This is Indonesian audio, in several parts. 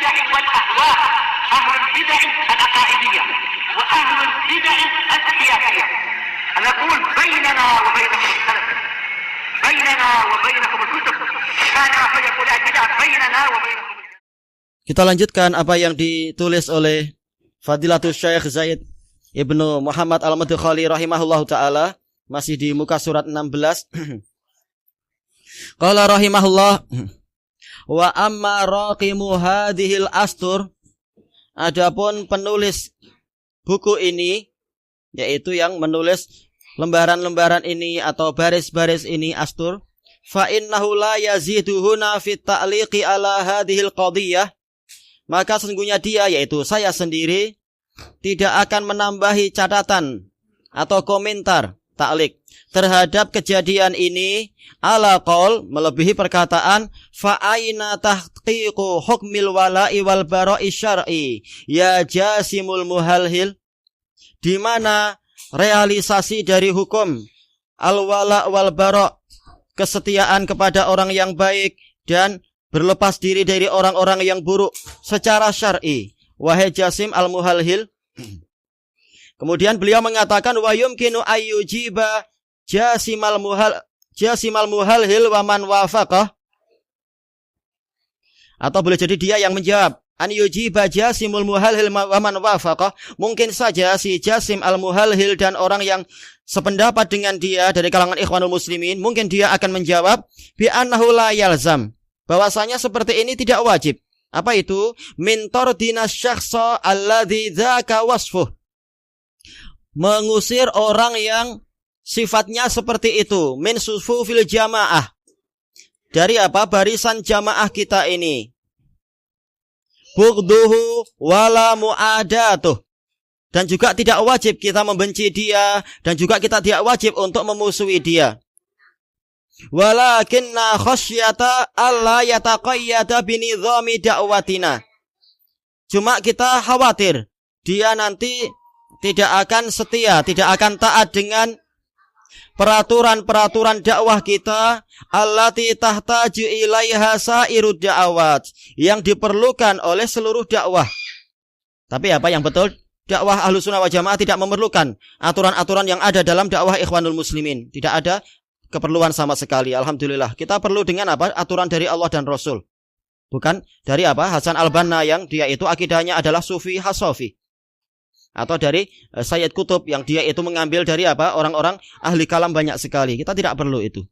البدع والأهواء، أهل البدع العقائدية وأهل البدع السياسية. نقول بيننا وبينكم السلف، بيننا وبينكم الكتب، كان فيقول البدع بيننا وبينكم. Kita lanjutkan apa yang ditulis oleh Fadilatul Syekh Zaid Ibnu Muhammad Al-Madkhali rahimahullahu ta'ala, masih di muka surat 16. Qala rahimahullah, wa amma raqimu hadhil astur, adapun penulis buku ini, yaitu yang menulis lembaran-lembaran ini atau baris-baris ini, astur, fa innahu la yaziduhuna fit ta'liqi ala hadhil qadiyah, maka sesungguhnya dia, yaitu saya sendiri, tidak akan menambahi catatan atau komentar ta'liq terhadap kejadian ini ala qaul, melebihi perkataan fa aina tahqiqu hukmil wala'i wal bara'i syar'i ya jasimul muhalhil, di mana realisasi dari hukum al-wala' wal bara', kesetiaan kepada orang yang baik dan berlepas diri dari orang-orang yang buruk secara syar'i, wahai jasim al-muhalhil. Kemudian beliau mengatakan wa yumkinu ayyujiba jasimal muhalhil wa man wafaqah, atau boleh jadi dia yang menjawab an yujiba jasimul muhalhil wa man wafaqah. Mungkin saja si jasim al-muhalhil dan orang yang sependapat dengan dia dari kalangan ikhwanul muslimin, mungkin dia akan menjawab bi annahu la yalzam, bahwasanya seperti ini tidak wajib. Apa itu? Min tardina syakhsa alladzi dzaka wasfuh, mengusir orang yang sifatnya seperti itu, min sufufil jamaah, dari apa? Barisan jamaah kita ini. Bugduhu wala muadatuh, dan juga tidak wajib kita membenci dia, dan juga kita tidak wajib untuk memusuhi dia. Walakinna khasyata alla yataqayyada binidhami da'watina, cuma kita khawatir dia nanti tidak akan setia, tidak akan taat dengan peraturan-peraturan dakwah kita, allati tahtaju ilaiha sairud da'awat, yang diperlukan oleh seluruh dakwah. Tapi apa yang betul? Dakwah Ahlussunnah wal Jamaah tidak memerlukan aturan-aturan yang ada dalam dakwah Ikhwanul Muslimin. Tidak ada keperluan sama sekali. Alhamdulillah. Kita perlu dengan apa? Aturan dari Allah dan Rasul. Bukan dari apa? Hasan al-Banna yang dia itu akidahnya adalah Sufi Hasofi. Atau dari Sayyid Qutb yang dia itu mengambil dari apa? Orang-orang ahli kalam banyak sekali. Kita tidak perlu itu.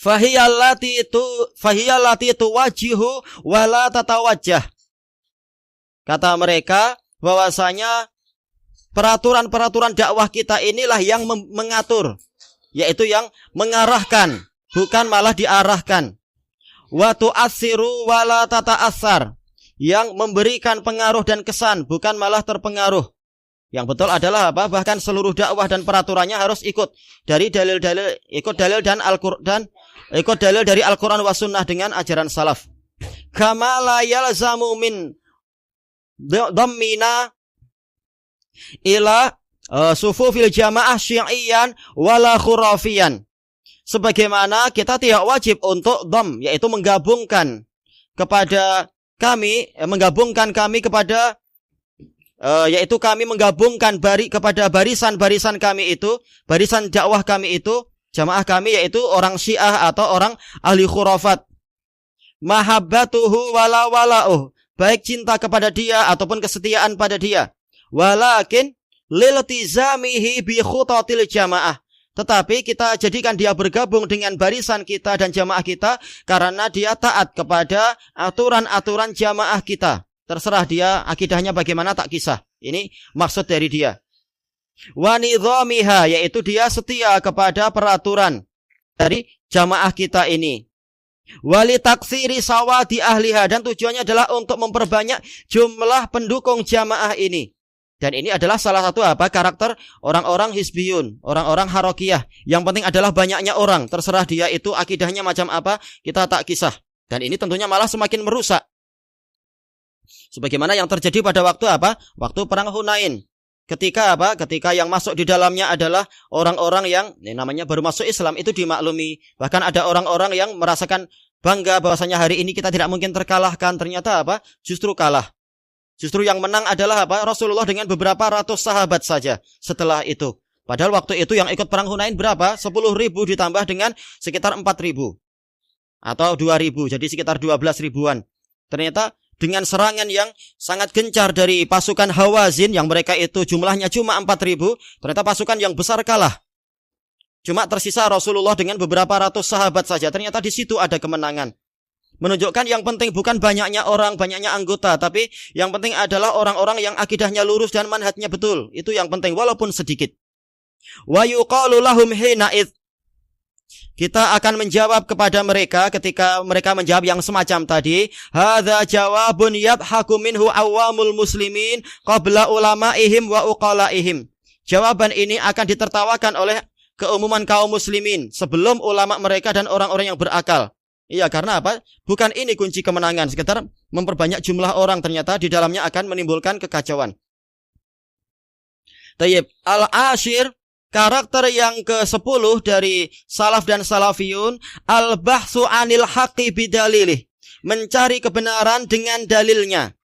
Fahiyallati tuwajihu wala tatawajjah. Kata mereka bahwasanya peraturan-peraturan dakwah kita inilah yang mengatur, yaitu yang mengarahkan, bukan malah diarahkan. Wa tu'assiru wala tata'assar, yang memberikan pengaruh dan kesan, bukan malah terpengaruh. Yang betul adalah apa? Bahkan seluruh dakwah dan peraturannya harus ikut dari dalil-dalil, ikut dalil dan Al-Qur'an, ikut dalil dari Al-Qur'an wa sunnah dengan ajaran salaf. Kama la yalzamu min dhammina ila sufufil jamaah syi'iyan wala khurafiyan, sebagaimana kita tidak wajib untuk dham, yaitu menggabungkan kepada kami, kepada yaitu kami menggabungkan kepada barisan-barisan kami itu, barisan dakwah kami itu, jamaah kami, yaitu orang Syiah atau orang ahli khurafat. Mahabbatuhu wala wala'uh, baik cinta kepada dia ataupun kesetiaan pada dia. Walakin liltizamihi bi khutatil jamaah, tetapi kita jadikan dia bergabung dengan barisan kita dan jamaah kita karena dia taat kepada aturan-aturan jamaah kita. Terserah dia akidahnya bagaimana, tak kisah. Ini maksud dari dia. Wa nidhamiha, yaitu dia setia kepada peraturan dari jamaah kita ini. Wali taksiri sawadi ahliha, dan tujuannya adalah untuk memperbanyak jumlah pendukung jamaah ini. Dan ini adalah salah satu apa? Karakter orang-orang hizbiyun, orang-orang harokiyah. Yang penting adalah banyaknya orang, terserah dia itu akidahnya macam apa, kita tak kisah. Dan ini tentunya malah semakin merusak. Sebagaimana yang terjadi pada waktu apa? Waktu perang Hunain. Ketika apa? Ketika yang masuk di dalamnya adalah orang-orang yang namanya baru masuk Islam, itu dimaklumi. Bahkan ada orang-orang yang merasakan bangga bahwasanya hari ini kita tidak mungkin terkalahkan. Ternyata apa? Justru kalah. Justru yang menang adalah apa? Rasulullah dengan beberapa ratus sahabat saja setelah itu. Padahal waktu itu yang ikut perang Hunain berapa? 10.000 ditambah dengan sekitar 4.000 atau 2.000, jadi sekitar 12 ribuan. Ternyata dengan serangan yang sangat gencar dari pasukan Hawazin yang mereka itu jumlahnya cuma 4.000, ternyata pasukan yang besar kalah. Cuma tersisa Rasulullah dengan beberapa ratus sahabat saja. Ternyata di situ ada kemenangan. Menunjukkan yang penting bukan banyaknya orang, banyaknya anggota, tapi yang penting adalah orang-orang yang akidahnya lurus dan manhajnya betul. Itu yang penting walaupun sedikit. Wa yuqalu lahum hina id. Kita akan menjawab kepada mereka ketika mereka menjawab yang semacam tadi. Hadza jawabun yadhaku minhu awamul muslimin qabla ulama'ihim wa uqala'ihim. Jawaban ini akan ditertawakan oleh keumuman kaum muslimin sebelum ulama mereka dan orang-orang yang berakal. Iya, karena apa? Bukan ini kunci kemenangan, sekedar memperbanyak jumlah orang, ternyata di dalamnya akan menimbulkan kekacauan. Tayyib, al-ashir, karakter yang ke-10 dari salaf dan salafiyun, al-bahsu anil haqqi bidalilih, mencari kebenaran dengan dalilnya.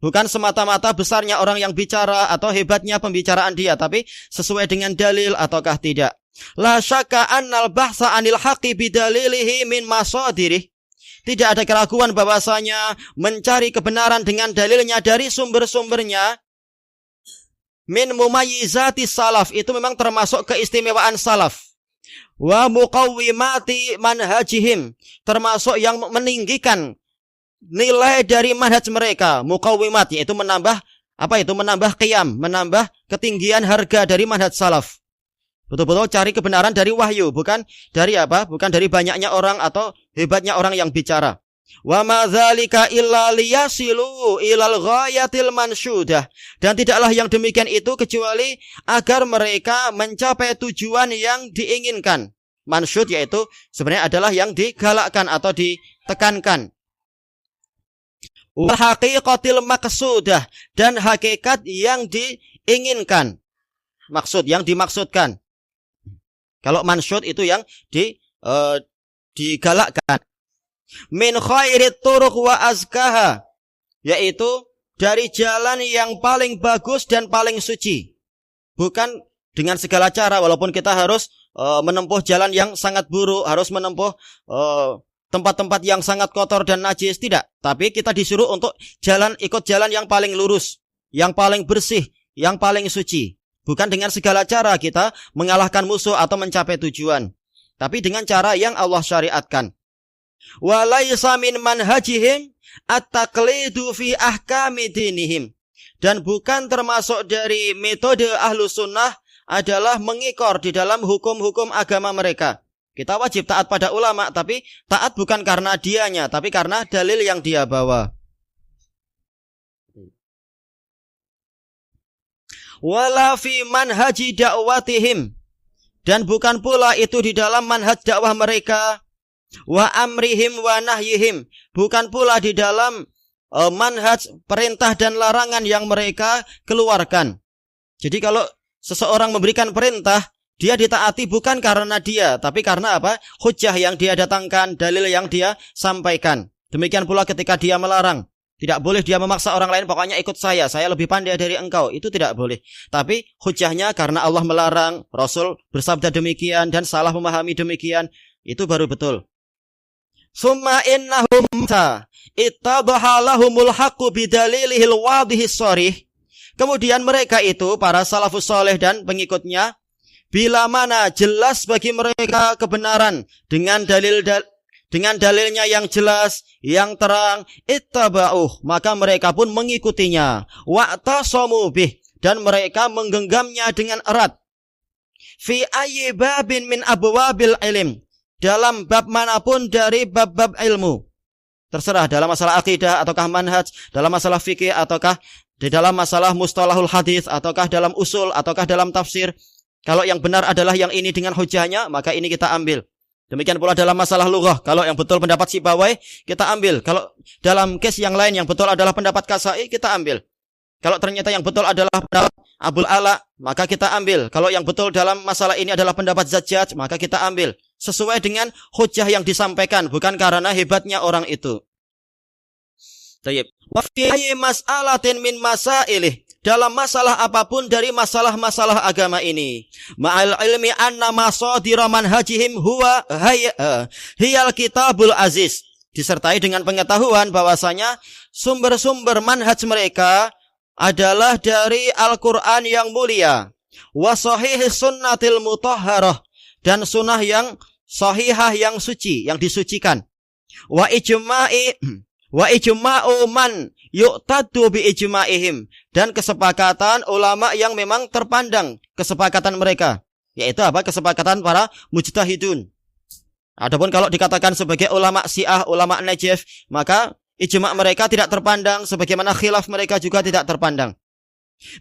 Bukan semata-mata besarnya orang yang bicara atau hebatnya pembicaraan dia, tapi sesuai dengan dalil ataukah tidak. La syakka annal bahsa anil haqqi bidalilihi min masadirih. Tidak ada keraguan bahwasanya mencari kebenaran dengan dalilnya dari sumber-sumbernya min mumayyizati salaf, itu memang termasuk keistimewaan salaf. Wa muqawwimati manhajihim, termasuk yang meninggikan nilai dari manhaj mereka. Muqawwimat yaitu menambah apa itu? Menambah qiyam, menambah ketinggian harga dari manhaj salaf. Betul-betul cari kebenaran dari wahyu, bukan dari apa? Bukan dari banyaknya orang atau hebatnya orang yang bicara. Wa ma dzalika illa liyasilu ilal ghayatil mansyudah. Dan tidaklah yang demikian itu kecuali agar mereka mencapai tujuan yang diinginkan. Mansyud yaitu sebenarnya adalah yang digalakkan atau ditekankan. Wa haqiqatil maqsudah, dan hakikat yang diinginkan. Maksud yang dimaksudkan. Kalau mansyud itu yang digalakkan. Min khairit turuq wa azkaha, yaitu dari jalan yang paling bagus dan paling suci. Bukan dengan segala cara, walaupun kita harus menempuh jalan yang sangat buruk, harus menempuh tempat-tempat yang sangat kotor dan najis, tidak. Tapi kita disuruh untuk ikut jalan yang paling lurus, yang paling bersih, yang paling suci. Bukan dengan segala cara kita mengalahkan musuh atau mencapai tujuan, tapi dengan cara yang Allah syariatkan. Wa laisa min manhajihim at-taqlidu fi ahkami dinihim, dan bukan termasuk dari metode ahlu sunnah adalah mengikor di dalam hukum-hukum agama mereka. Kita wajib taat pada ulama, tapi taat bukan karena dianya, tapi karena dalil yang dia bawa. Wala fi manhaji da'watihim, dan bukan pula itu di dalam manhaj dakwah mereka. Wa amrihim wa nahyihim, bukan pula di dalam manhaj perintah dan larangan yang mereka keluarkan. Jadi kalau seseorang memberikan perintah, dia ditaati bukan karena dia, tapi karena apa? Hujjah yang dia datangkan, dalil yang dia sampaikan. Demikian pula ketika dia melarang, tidak boleh dia memaksa orang lain, pokoknya ikut saya lebih pandai dari engkau. Itu tidak boleh. Tapi hujahnya karena Allah melarang, Rasul bersabda demikian, dan salah memahami demikian, itu baru betul. Summa innahum ittadhaha lahumul haqqu bidalilihil wadihis sharih. Kemudian mereka itu, para salafus saleh dan pengikutnya, bila mana jelas bagi mereka kebenaran dengan dalilnya yang jelas, yang terang, ittaba'uh, maka mereka pun mengikutinya. Wa'tasamu bih, dan mereka menggenggamnya dengan erat. Fi ayyi babin min abwabil ilm, dalam bab manapun dari bab-bab ilmu. Terserah dalam masalah akidah ataukah manhaj, dalam masalah fikih ataukah di dalam masalah mustalahul hadis, ataukah dalam usul ataukah dalam tafsir. Kalau yang benar adalah yang ini dengan hujahnya, maka ini kita ambil. Demikian pula dalam masalah lughah, kalau yang betul pendapat Sibawai, kita ambil. Kalau dalam case yang lain yang betul adalah pendapat Kasai, kita ambil. Kalau ternyata yang betul adalah pendapat Abul Ala, maka kita ambil. Kalau yang betul dalam masalah ini adalah pendapat Zajjaj, maka kita ambil. sesuai dengan hujjah yang disampaikan, bukan karena hebatnya orang itu. Tayyib. Wa fi mas'alatin min masailih, dalam masalah apapun dari masalah-masalah agama ini, ma'al ilmi anna masadira manhajihim huwa hiyal kitabul aziz, disertai dengan pengetahuan bahwasanya sumber-sumber manhaj mereka adalah dari Al-Qur'an yang mulia, wa sahih sunnatil mutahharah, dan sunnah yang sahihah yang suci, yang disucikan, wa ijma'u man yu'tadu bi ijma'ihim, dan kesepakatan ulama yang memang terpandang kesepakatan mereka, yaitu apa? Kesepakatan para mujtahidun. Adapun kalau dikatakan sebagai ulama Syiah, ulama Najaf, maka ijma' mereka tidak terpandang, sebagaimana khilaf mereka juga tidak terpandang.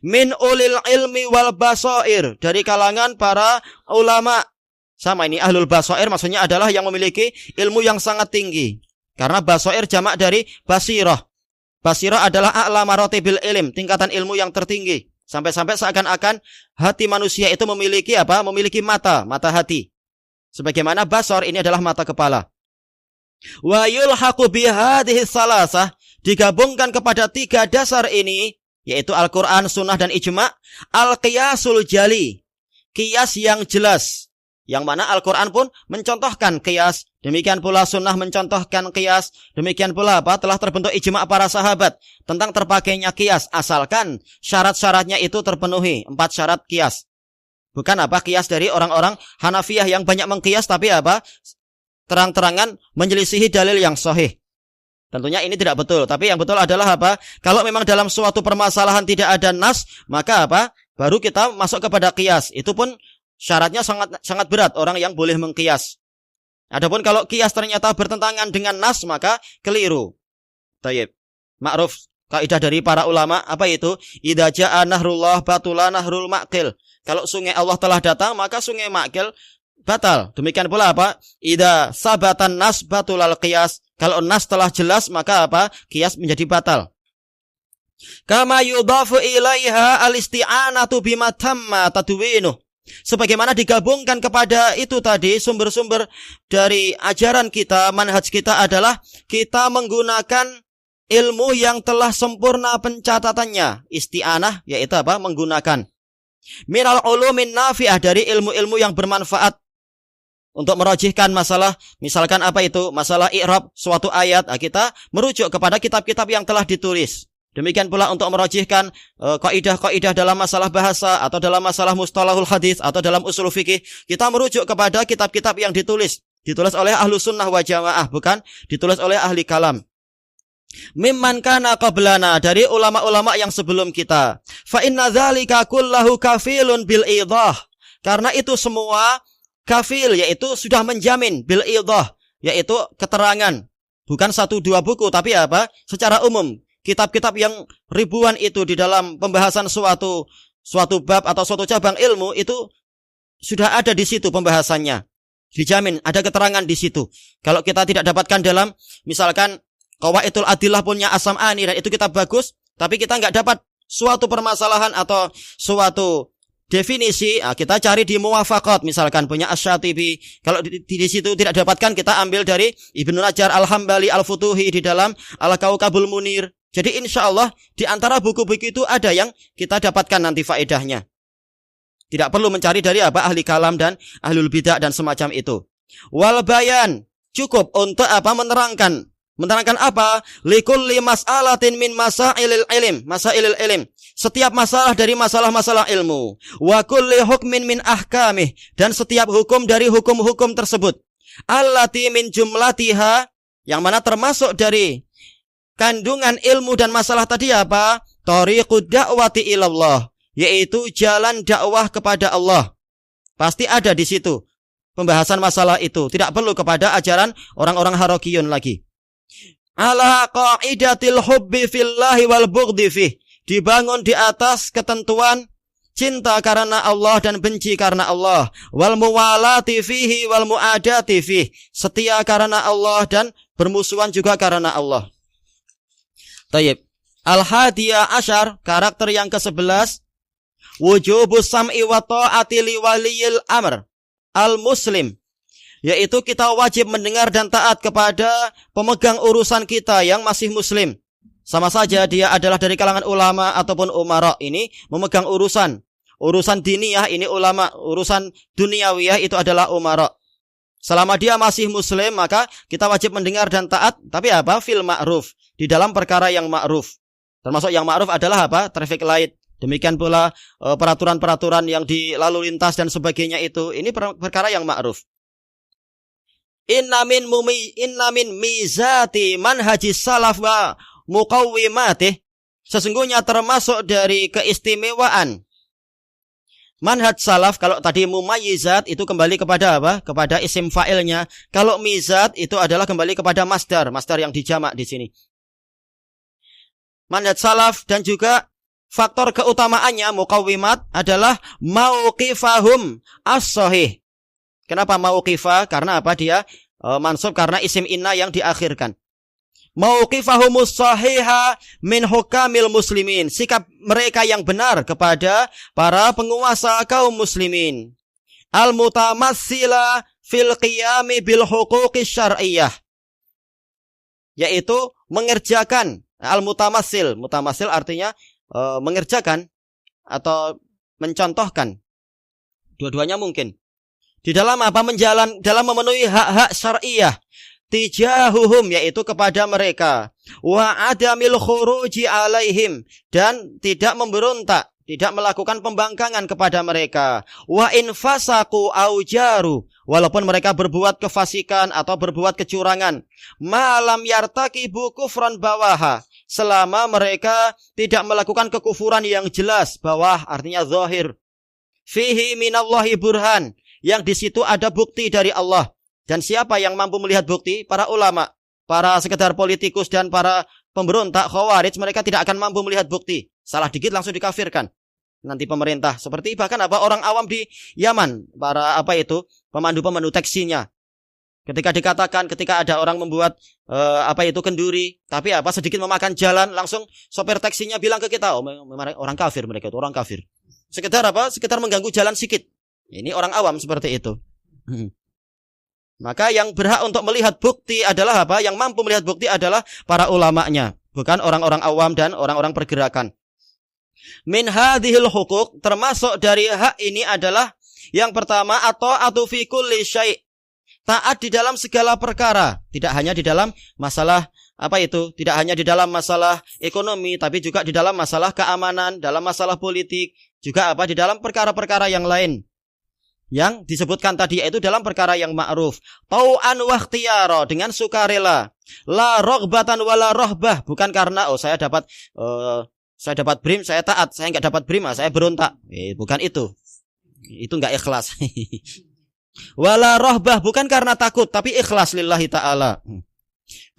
Min ulil ilmi wal basair, dari kalangan para ulama. Sama ini ahlul basair maksudnya adalah yang memiliki ilmu yang sangat tinggi. Karena basair jamak dari basirah. Basirah adalah a'la maratibil ilm, tingkatan ilmu yang tertinggi. Sampai-sampai seakan-akan hati manusia itu memiliki apa? Memiliki mata hati. Sebagaimana basar ini adalah mata kepala. Wa yulhaqu bihadhihi salasah, digabungkan kepada 3 dasar ini, yaitu Al-Qur'an, sunnah dan ijma', al-qiyasul jali, qiyas yang jelas. Yang mana Al-Quran pun mencontohkan qiyas, demikian pula sunnah mencontohkan qiyas, demikian pula apa? Telah terbentuk ijma' para sahabat tentang terpakainya qiyas, asalkan syarat-syaratnya itu terpenuhi, 4 syarat qiyas. Bukan apa? Qiyas dari orang-orang Hanafiyah yang banyak mengqiyas tapi apa? Terang-terangan menyelisihi dalil yang sahih. Tentunya ini tidak betul, tapi yang betul adalah apa? Kalau memang dalam suatu permasalahan tidak ada nas, maka apa? Baru kita masuk kepada qiyas. Itu pun syaratnya sangat berat orang yang boleh mengqiyas. Adapun kalau qiyas ternyata bertentangan dengan nas, maka keliru. Tayyib. Ma'ruf kaidah dari para ulama apa itu? Idza jaa nahrullah batula nahrul ma'qil. Kalau sungai Allah telah datang, maka sungai ma'qil batal. Demikian pula apa? Idza sabatan nas batulal qiyas. Kalau nas telah jelas, maka apa? Qiyas menjadi batal. Kama yudhafu ilaiha al-isti'anatu bima tamma tadwinuh. Sebagaimana digabungkan kepada itu tadi, sumber-sumber dari ajaran kita, manhaj kita adalah kita menggunakan ilmu yang telah sempurna pencatatannya. Isti'anah yaitu apa? Menggunakan. Minal ulumin nafi'ah, dari ilmu-ilmu yang bermanfaat untuk merojihkan masalah, misalkan apa itu? Masalah i'rab suatu ayat, kita merujuk kepada kitab-kitab yang telah ditulis. Demikian pula untuk merojihkan kaidah-kaidah dalam masalah bahasa atau dalam masalah mustalahul hadis atau dalam usul fikih, kita merujuk kepada kitab-kitab yang ditulis oleh ahlu sunnah wa jamaah, bukan ditulis oleh ahli kalam. Mimman kana qablana, dari ulama-ulama yang sebelum kita. Fa inna dzalika kullahu kafilun bil idah, karena itu semua kafil, yaitu sudah menjamin, bil idah, yaitu keterangan, bukan 1-2 buku, tapi apa? Secara umum. Kitab-kitab yang ribuan itu di dalam pembahasan suatu bab atau suatu cabang ilmu itu sudah ada di situ pembahasannya. Dijamin ada keterangan di situ. Kalau kita tidak dapatkan dalam misalkan Qawaidul Adillah punya As-Sam'ani dan itu kitab bagus, tapi kita enggak dapat suatu permasalahan atau suatu definisi, kita cari di Muwafaqat misalkan punya Asy-Syatibi. Kalau di situ tidak dapatkan, kita ambil dari Ibnu Najjar Al-Hambali Al-Futuhi di dalam Al-Kaukabul Munir. Jadi insya Allah di antara buku-buku itu ada yang kita dapatkan nanti faedahnya. Tidak perlu mencari dari apa? Ahli kalam dan ahlul bidah dan semacam itu. Wal bayan, cukup untuk apa? Menerangkan apa? Likulli mas'alatin min masailil ilm. Setiap masalah dari masalah-masalah ilmu. Wa kulli hukmin min ahkamih, dan setiap hukum dari hukum-hukum tersebut. Allati min jumlatiha, yang mana termasuk dari kandungan ilmu dan masalah tadi apa? Thariqud da'wati ilallah, yaitu jalan dakwah kepada Allah. Pasti ada di situ pembahasan masalah itu. Tidak perlu kepada ajaran orang-orang Harokiyun lagi. Ala qa'idatil hubbi fillahi wal bughdhi fih, dibangun di atas ketentuan cinta karena Allah dan benci karena Allah. Wal muwalati fihi wal muadati fih, setia karena Allah dan bermusuhan juga karena Allah. Tayyib. Al-Hadiyah Asyar, karakter yang ke-11, wujubus sam'i wa ta'ati li waliyil amr al-muslim, yaitu kita wajib mendengar dan taat kepada pemegang urusan kita yang masih muslim. Sama saja dia adalah dari kalangan ulama ataupun umara, ini memegang urusan diniyah ini ulama, urusan duniawiyah itu adalah umara. Selama dia masih muslim maka kita wajib mendengar dan taat, tapi apa? Fil ma'ruf, di dalam perkara yang ma'ruf. Termasuk yang ma'ruf adalah apa? Traffic light. Demikian pula peraturan-peraturan yang di lalu lintas dan sebagainya itu, ini perkara yang ma'ruf. Inna min mizati manhajis salaf wa muqawwimatih, sesungguhnya termasuk dari keistimewaan manhaj salaf. Kalau tadi mumayyizat itu kembali kepada apa? Kepada isim fa'ilnya. Kalau mizat itu adalah kembali kepada masdar yang dijamak di sini. Manhaj salaf dan juga faktor keutamaannya muqawwimat adalah mauqifahum as-sahih. Kenapa mauqifah? Karena apa? Dia mansub karena isim inna yang diakhirkan. Mauqifahumus sahiha min hukamil muslimin, sikap mereka yang benar kepada para penguasa kaum muslimin. Al-mutamassila fil qiyami bil huquqi syar'iyyah, yaitu mengerjakan. Al-mutamassil, mutamassil artinya mengerjakan atau mencontohkan. Dua-duanya mungkin. Di dalam apa? Dalam memenuhi hak-hak syar'iyyah tijahuhum, yaitu kepada mereka, wa adamil khuruji alaihim, dan tidak memberontak, tidak melakukan pembangkangan kepada mereka, wa infasaku aujaru, walaupun mereka berbuat kefasikan atau berbuat kecurangan, malam yartakibu kufran bawaha, selama mereka tidak melakukan kekufuran yang jelas, bawah artinya zahir, fihi minallahi burhan, yang di situ ada bukti dari Allah. Dan siapa yang mampu melihat bukti? Para ulama, para sekedar politikus dan para pemberontak khawarij, mereka tidak akan mampu melihat bukti. Salah dikit langsung dikafirkan nanti pemerintah. Seperti bahkan apa orang awam di Yaman, para pemandu-pemandu taksinya. Ketika ada orang membuat kenduri, tapi sedikit memakan jalan, langsung sopir taksinya bilang ke kita, orang kafir mereka itu, orang kafir. Sekedar mengganggu jalan sikit. Ini orang awam seperti itu. Maka yang berhak untuk melihat bukti adalah apa? Yang mampu melihat bukti adalah para ulamanya, bukan orang-orang awam dan orang-orang pergerakan. Min hadhil huquq, termasuk dari hak ini adalah yang pertama, ata'atu fi kulli syai', taat di dalam segala perkara, tidak hanya di dalam masalah tidak hanya di dalam masalah ekonomi, tapi juga di dalam masalah keamanan, dalam masalah politik, juga di dalam perkara-perkara yang lain yang disebutkan tadi, yaitu dalam perkara yang ma'ruf. Tau'an wa ikhtiyara, dengan sukarela. La roghbatan wala rohbah, bukan karena saya dapat BRIM saya taat, saya enggak dapat BRIM saya berontak. Bukan itu. Itu enggak ikhlas. Wala rohbah, bukan karena takut, tapi ikhlas lillahi ta'ala.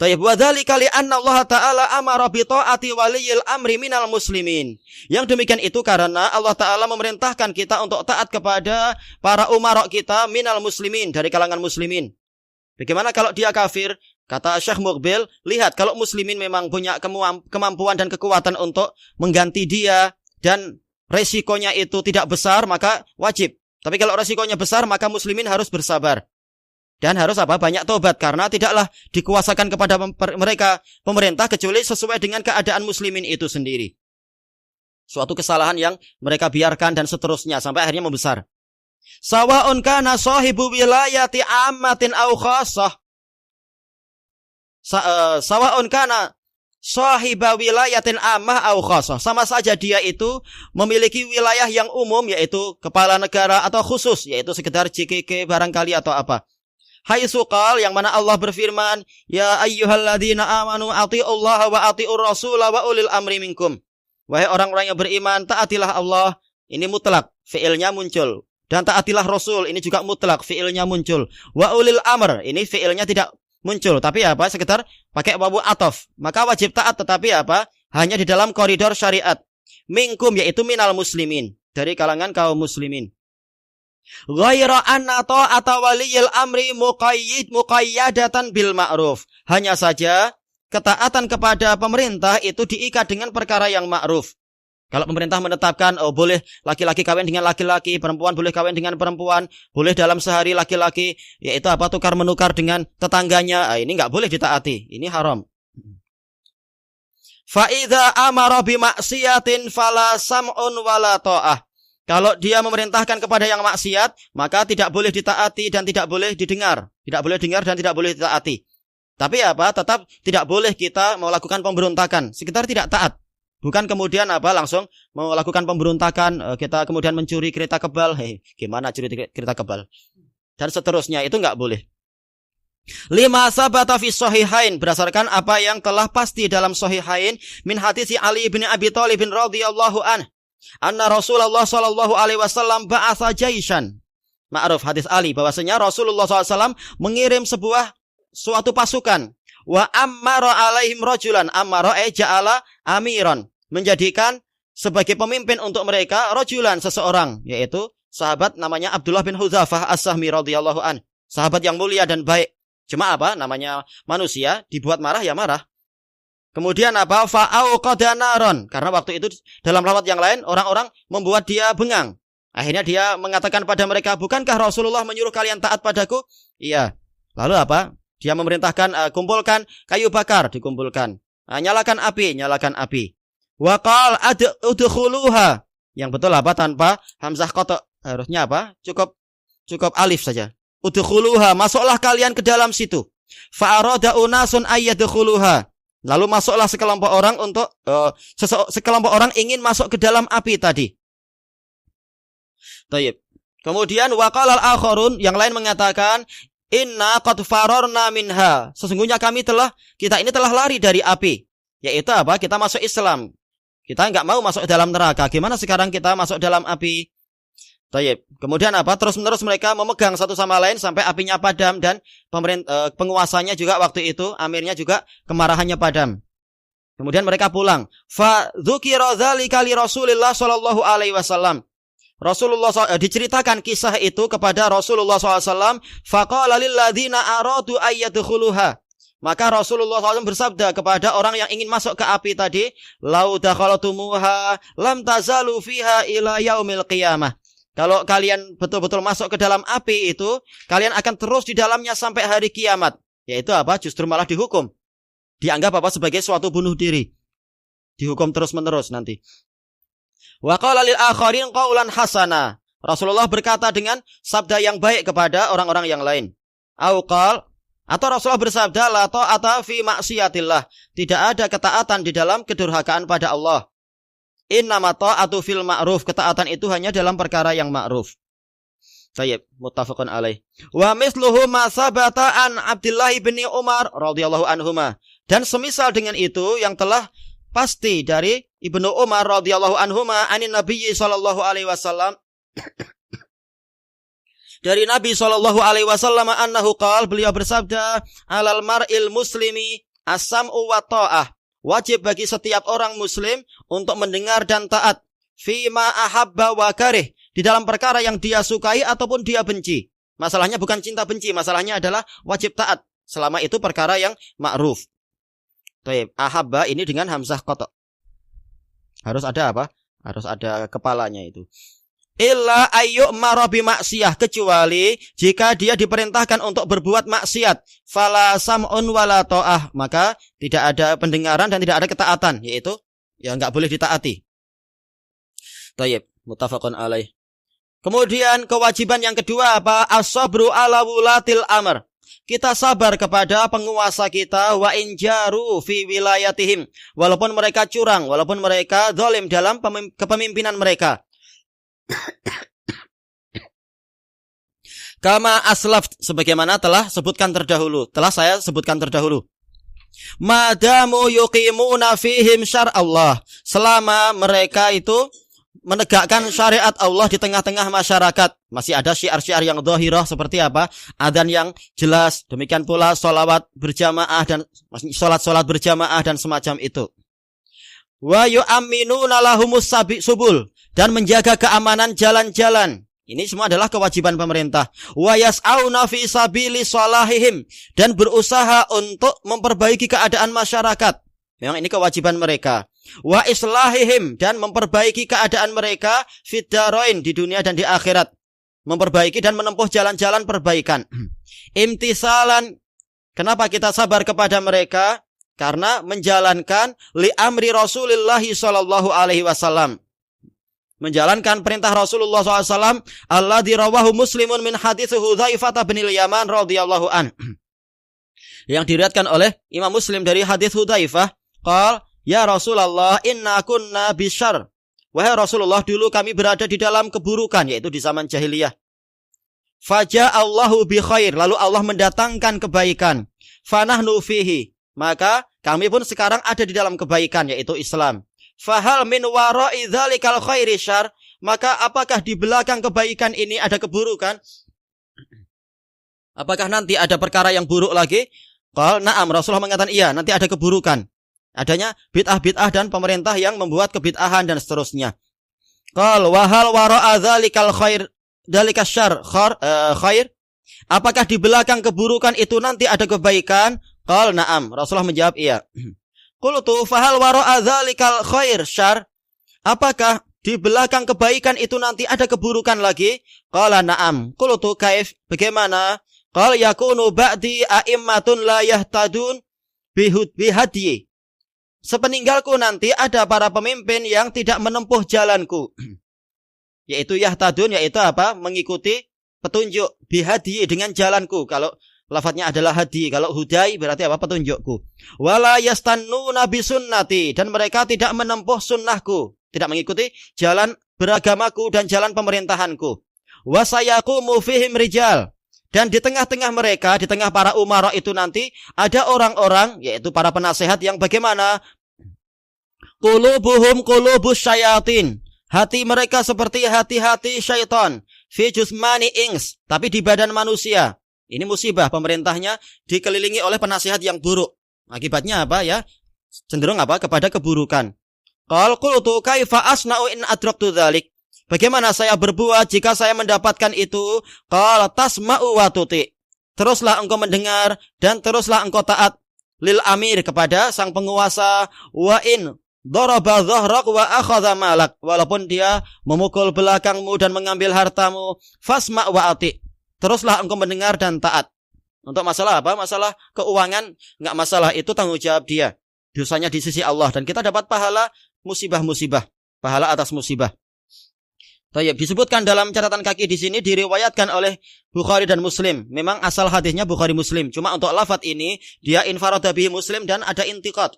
Tayyib, wa dzalika li anna Allah Ta'ala amara bi ta'ati waliyil amri minal muslimin. Yang demikian itu karena Allah Ta'ala memerintahkan kita untuk taat kepada para umara kita minal muslimin, dari kalangan muslimin. Bagaimana kalau dia kafir? Kata Syekh Muqbil, lihat kalau muslimin memang punya kemampuan dan kekuatan untuk mengganti dia dan resikonya itu tidak besar, maka wajib. Tapi kalau resikonya besar, maka muslimin harus bersabar. Dan harus banyak tobat, karena tidaklah dikuasakan kepada mereka pemerintah kecuali sesuai dengan keadaan muslimin itu sendiri. Suatu kesalahan yang mereka biarkan dan seterusnya sampai akhirnya membesar. Sawa'un kana sahibu wilayati ammatin aw khassah. Sawa'un kana sahiba wilayatin ammah aw khassah. Sama saja dia itu memiliki wilayah yang umum, yaitu kepala negara, atau khusus, yaitu sekedar JKK barangkali atau apa. Haitsu qal, yang mana Allah berfirman, ya ayyuhalladzina amanu atiullaha wa atiur rasula wa ulil amri minkum. Wahai orang-orang yang beriman, taatilah Allah, ini mutlak, fiilnya muncul. Dan taatilah Rasul, ini juga mutlak, fiilnya muncul. Wa ulil amr, ini fiilnya tidak muncul, tapi sekedar pakai wawu ataf. Maka wajib taat, tetapi hanya di dalam koridor syariat. Minkum, yaitu minal muslimin, dari kalangan kaum muslimin. Ghaira anna ta'ata waliyil amri muqayyadatan bil ma'ruf. Hanya saja ketaatan kepada pemerintah itu diikat dengan perkara yang ma'ruf. Kalau pemerintah menetapkan boleh laki-laki kawin dengan laki-laki, perempuan boleh kawin dengan perempuan, boleh dalam sehari laki-laki yaitu tukar menukar dengan tetangganya, ini enggak boleh ditaati, ini haram. Fa idza amara bi maksiatin fala sam'un wala ta'ah. Kalau dia memerintahkan kepada yang maksiat, maka tidak boleh ditaati dan tidak boleh didengar. Tidak boleh dengar dan tidak boleh ditaati. Tapi tetap tidak boleh kita melakukan pemberontakan, sekitar tidak taat. Bukan kemudian langsung melakukan pemberontakan, kita kemudian mencuri kereta kebal. Gimana curi kereta kebal? Dan seterusnya, itu enggak boleh. 5 sabata fi sahihain, berdasarkan apa yang telah pasti dalam sahihain min hadits Ali bin Abi Thalib radhiyallahu anna Rasulullah sallallahu alaihi wasallam ba'atha jaishan. Ma'ruf hadis Ali bahwasanya Rasulullah SAW mengirim suatu pasukan. Wa ammara alaihim rajulan, ammara ja'ala amiran, menjadikan sebagai pemimpin untuk mereka rajulan, seseorang, yaitu sahabat namanya Abdullah bin Hudzafah As-Sahmi radhiyallahu an, sahabat yang mulia dan baik. Cuma namanya manusia, dibuat marah ya marah. Kemudian fa'au qadanaron, karena waktu itu dalam lafaz yang lain orang-orang membuat dia bengang. Akhirnya dia mengatakan pada mereka, bukankah Rasulullah menyuruh kalian taat padaku? Iya. Lalu dia memerintahkan kumpulkan kayu bakar, dikumpulkan. Nyalakan api. Wa qal udkhuluha. Yang betul tanpa hamzah qata. Harusnya Cukup alif saja. Udkhuluha, masuklah kalian ke dalam situ. Fa arada unasun ayyadkhuluha. Lalu masuklah sekelompok orang sekelompok orang ingin masuk ke dalam api tadi. Tayyib. Kemudian waqala al-akharun, yang lain mengatakan, inna qad fararna minha, sesungguhnya kita ini telah lari dari api. Yaitu kita masuk Islam. Kita enggak mau masuk dalam neraka. Gimana sekarang kita masuk dalam api? Tayyib. Kemudian terus-menerus mereka memegang satu sama lain sampai apinya padam, dan penguasanya juga waktu itu, amirnya juga kemarahannya padam. Kemudian mereka pulang. Fa dzukira dzalika li Rasulillah sallallahu alaihi wasallam. Rasulullah diceritakan kisah itu kepada Rasulullah SAW. Faqala lil ladzina aradu ayyadkhuluha. Maka Rasulullah SAW bersabda kepada orang yang ingin masuk ke api tadi, lau dakhaltumuha lam tazalu fiha ila yaumil qiyamah. Kalau kalian betul-betul masuk ke dalam api itu, kalian akan terus di dalamnya sampai hari kiamat. Yaitu justru malah dihukum. Dianggap sebagai suatu bunuh diri. Dihukum terus-menerus nanti. Wa qala lil akharin qaulan hasana. Rasulullah berkata dengan sabda yang baik kepada orang-orang yang lain. Atau Rasulullah bersabda, la ta'ata fi maksiatillah. Tidak ada ketaatan di dalam kedurhakaan pada Allah. Innama ta'atu fil ma'ruf. Ketaatan itu hanya dalam perkara yang ma'ruf. Tayyib, muttafaqun alaih. Wa misluhu ma sabata an Abdullah bin Umar radhiyallahu anhuma. Dan semisal dengan itu yang telah pasti dari Ibnu Umar radhiyallahu anhuma anin Nabi sallallahu alaihi wasallam, dari Nabi sallallahu alaihi wasallam, annahu qala, beliau bersabda, alal mar'il muslimi as-sam'u wa ta'ah. Wajib bagi setiap orang muslim untuk mendengar dan taat fi ma ahabba wa karih, di dalam perkara yang dia sukai ataupun dia benci. Masalahnya bukan cinta benci, masalahnya adalah wajib taat selama itu perkara yang ma'ruf. Taib, ahabba ini dengan hamzah qata. Harus ada Harus ada kepalanya itu. Illa ayyu'mara bi maksiyah, kecuali jika dia diperintahkan untuk berbuat maksiat, fala sam'un wala ta'ah, maka tidak ada pendengaran dan tidak ada ketaatan, yaitu enggak boleh ditaati. Taib, muttafaqun alaih. Kemudian kewajiban yang kedua as-sabru ala wulatil amr. Kita sabar kepada penguasa kita, wa injaru fi wilayatihim, walaupun mereka curang, walaupun mereka zalim dalam kepemimpinan mereka. Kama aslaf, sebagaimana telah saya sebutkan terdahulu. Madamu yuqimuna fihim syar'allah, selama mereka itu menegakkan syariat Allah di tengah-tengah masyarakat, masih ada syiar-syiar yang dhahirah seperti adzan yang jelas, demikian pula salat berjamaah dan semacam itu. Wa yu'minuna lahumus subul, dan menjaga keamanan jalan-jalan. Ini semua adalah kewajiban pemerintah. Wa yas'auna fi sabili salahihim, dan berusaha untuk memperbaiki keadaan masyarakat. Memang ini kewajiban mereka. Wa islahihim, dan memperbaiki keadaan mereka fid darain, di dunia dan di akhirat. Memperbaiki dan menempuh jalan-jalan perbaikan. Imtisalan, kenapa kita sabar kepada mereka? Karena menjalankan li amri Rasulullah sallallahu alaihi wasallam. Menjalankan perintah Rasulullah SAW alladzi rawahu Muslimun min hadits Hudzaifah bin Yaman radhiyallahu an. Yang diriwayatkan oleh Imam Muslim dari hadis Hudzaifah, qala ya Rasulullah inna kunna bisyarr. Wahai Rasulullah, dulu kami berada di dalam keburukan, yaitu di zaman jahiliyah. Faja'allahu bi khair, lalu Allah mendatangkan kebaikan. Fanahnu fihi, maka kami pun sekarang ada di dalam kebaikan, yaitu Islam. Fahal min wara'i dzalikal khairi syarr, maka apakah di belakang kebaikan ini ada keburukan? Apakah nanti ada perkara yang buruk lagi? Qal na'am, Rasulullah mengatakan iya, nanti ada keburukan. Adanya bid'ah-bid'ah dan pemerintah yang membuat kebid'ahan dan seterusnya. Qal wa hal wara'a dzalikal khair dzalika syarr khair? Apakah di belakang keburukan itu nanti ada kebaikan? Qal na'am, Rasulullah menjawab iya. Qultu fahal wara'a dzalikal khair syarr? Apakah di belakang kebaikan itu nanti ada keburukan lagi? Qala na'am. Qultu kaif, bagaimana? Qala yakunu ba'di a'immatun la yahtadun bihadyi. Sepeninggalku nanti ada para pemimpin yang tidak menempuh jalanku. Yaitu yahtadun, yaitu apa? Mengikuti petunjuk, bihadyi, dengan jalanku. Kalau lafadznya adalah hadi, kalau hudai berarti apa? Petunjukku. Wala yastannuna bisunnati, dan mereka tidak menempuh sunnahku, tidak mengikuti jalan beragamaku dan jalan pemerintahanku. Wasayaqumu fihim rijal, dan di tengah-tengah mereka, di tengah para umara itu nanti ada orang-orang, yaitu para penasehat yang bagaimana? Qulubuhum qulubus syayatin, hati mereka seperti hati-hati syaitan. Fi jusmani ings, tapi di badan manusia. Ini musibah, pemerintahnya dikelilingi oleh penasihat yang buruk. Akibatnya apa ya? Cenderung apa? Kepada keburukan. Qal qultu kaifa asna'u in adraktu dzalik? Bagaimana saya berbuat jika saya mendapatkan itu? Qala tasma'u wa tuti. Teruslah engkau mendengar dan teruslah engkau taat lil amir, kepada sang penguasa. Wa in daraba dhahrak wa akhadha malak, walaupun dia memukul belakangmu dan mengambil hartamu, fasma' wa ati. Teruslah engkau mendengar dan taat. Untuk masalah apa? Masalah keuangan, enggak masalah, itu tanggung jawab dia. Dosanya di sisi Allah, dan kita dapat pahala musibah-musibah, pahala atas musibah. Tayyib, disebutkan dalam catatan kaki di sini, diriwayatkan oleh Bukhari dan Muslim. Memang asal hadisnya Bukhari Muslim. Cuma untuk lafadz ini dia infarada bihi Muslim dan ada intiqad.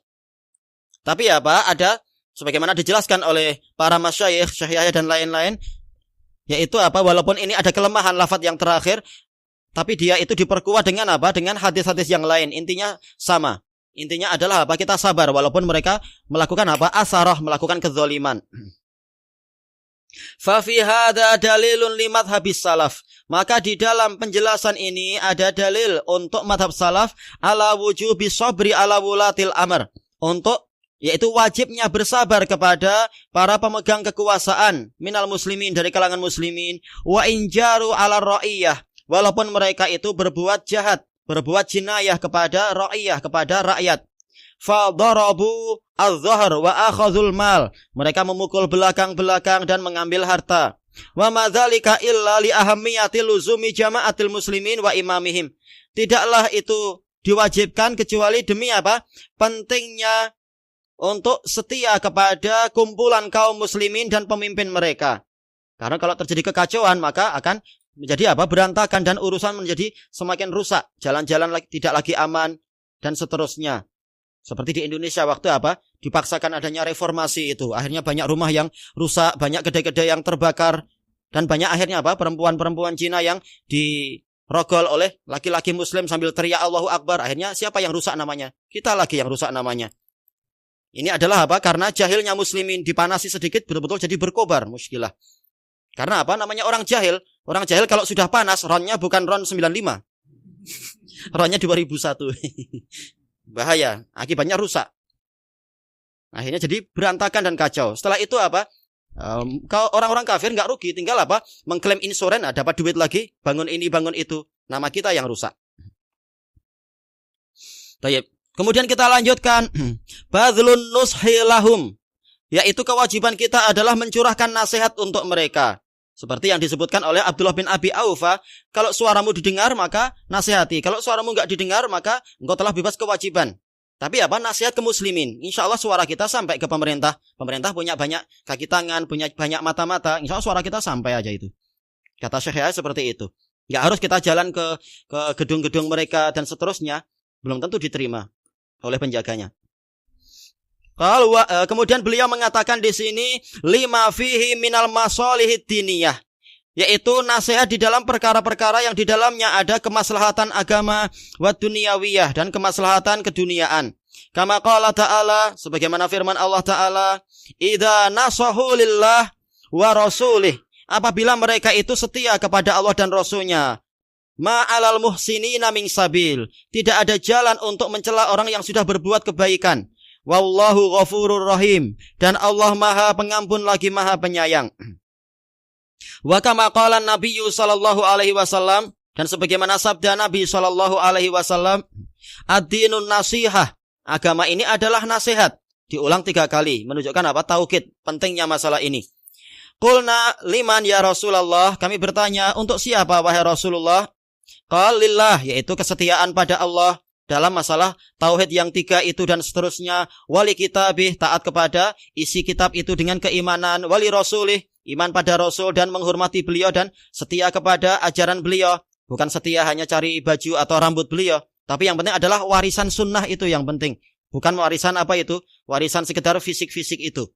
Tapi apa? Ada sebagaimana dijelaskan oleh para masyayikh, Syekh dan lain-lain. Yaitu apa? Walaupun ini ada kelemahan lafadz yang terakhir, tapi dia itu diperkuat dengan apa? Dengan hadis-hadis yang lain. Intinya sama. Intinya adalah apa? Kita sabar walaupun mereka melakukan apa? Asarah, melakukan kezaliman. Fa fi hadza dalilun li madhhabis salaf. Maka di dalam penjelasan ini ada dalil untuk madhab salaf ala wujubi sabri ala wulatil amr. Untuk yaitu wajibnya bersabar kepada para pemegang kekuasaan minal muslimin, dari kalangan muslimin, wa injaru ala ra'iyah, walaupun mereka itu berbuat jahat, berbuat jinayah kepada ra'iyah, kepada rakyat. Fa darabu az-zahr wa akhadhul mal, mereka memukul belakang-belakang dan mengambil harta. Wa madzalika illa li ahammiyati luzumi jama'atil muslimin wa imamihim. Tidaklah itu diwajibkan kecuali demi apa? Pentingnya untuk setia kepada kumpulan kaum muslimin dan pemimpin mereka. Karena kalau terjadi kekacauan maka akan menjadi apa? Berantakan dan urusan menjadi semakin rusak. Jalan-jalan tidak lagi aman dan seterusnya. Seperti di Indonesia waktu apa? Dipaksakan adanya reformasi itu. Akhirnya banyak rumah yang rusak, banyak kedai-kedai yang terbakar, dan banyak akhirnya apa? Perempuan-perempuan Cina yang dirogol oleh laki-laki muslim sambil teriak Allahu Akbar. Akhirnya siapa yang rusak namanya? Kita lagi yang rusak namanya. Ini adalah apa? Karena jahilnya muslimin, dipanasi sedikit betul-betul jadi berkobar muskilah. Karena apa? Namanya orang jahil. Orang jahil kalau sudah panas, ronnya bukan ron 95. Ronnya 2001. Bahaya, akibatnya rusak. Akhirnya jadi berantakan dan kacau. Setelah itu apa? Orang-orang kafir nggak rugi, tinggal apa? Mengklaim insuren, dapat duit lagi, bangun ini, bangun itu. Nama kita yang rusak. Tayyib. Kemudian kita lanjutkan badlun nushi lahum, yaitu kewajiban kita adalah mencurahkan nasihat untuk mereka. Seperti yang disebutkan oleh Abdullah bin Abi Aufa, kalau suaramu didengar maka nasihati, kalau suaramu enggak didengar maka engkau telah bebas kewajiban. Tapi nasihat ke muslimin. Insya Allah suara kita sampai ke pemerintah. Pemerintah punya banyak kaki tangan, punya banyak mata-mata. Insya Allah suara kita sampai aja itu. Kata Syekh Yahya seperti itu. Enggak harus kita jalan ke gedung-gedung mereka dan seterusnya, belum tentu diterima oleh penjaganya. Kemudian beliau mengatakan di sini lima fihi minal masalihid diniyah, yaitu nasihat di dalam perkara-perkara yang di dalamnya ada kemaslahatan agama wa dunyawiyah dan kemaslahatan keduniaan. Kama qala ta'ala, sebagaimana firman Allah Ta'ala, idza nasahu lillah wa rasulih, apabila mereka itu setia kepada Allah dan Rasulnya, ma'alal muhsinina min sabil, tidak ada jalan untuk mencela orang yang sudah berbuat kebaikan. Wallahu ghafurur rahim, dan Allah Maha Pengampun lagi Maha Penyayang. Wa kama qala Nabi sallallahu alaihi wasallam, dan sebagaimana sabda Nabi sallallahu alaihi wasallam, ad-dinun nasihah, agama ini adalah nasihat. Diulang 3 kali, menunjukkan taukid pentingnya masalah ini. Qulna liman ya Rasulullah, kami bertanya untuk siapa wahai Rasulullah? Qal lillah, yaitu kesetiaan pada Allah dalam masalah tauhid yang 3 itu dan seterusnya. Wali kitabih, taat kepada isi kitab itu dengan keimanan. Wali rasulih, iman pada Rasul dan menghormati beliau dan setia kepada ajaran beliau. Bukan setia hanya cari baju atau rambut beliau, tapi yang penting adalah warisan sunnah, itu yang penting. Bukan warisan warisan sekedar fisik-fisik itu.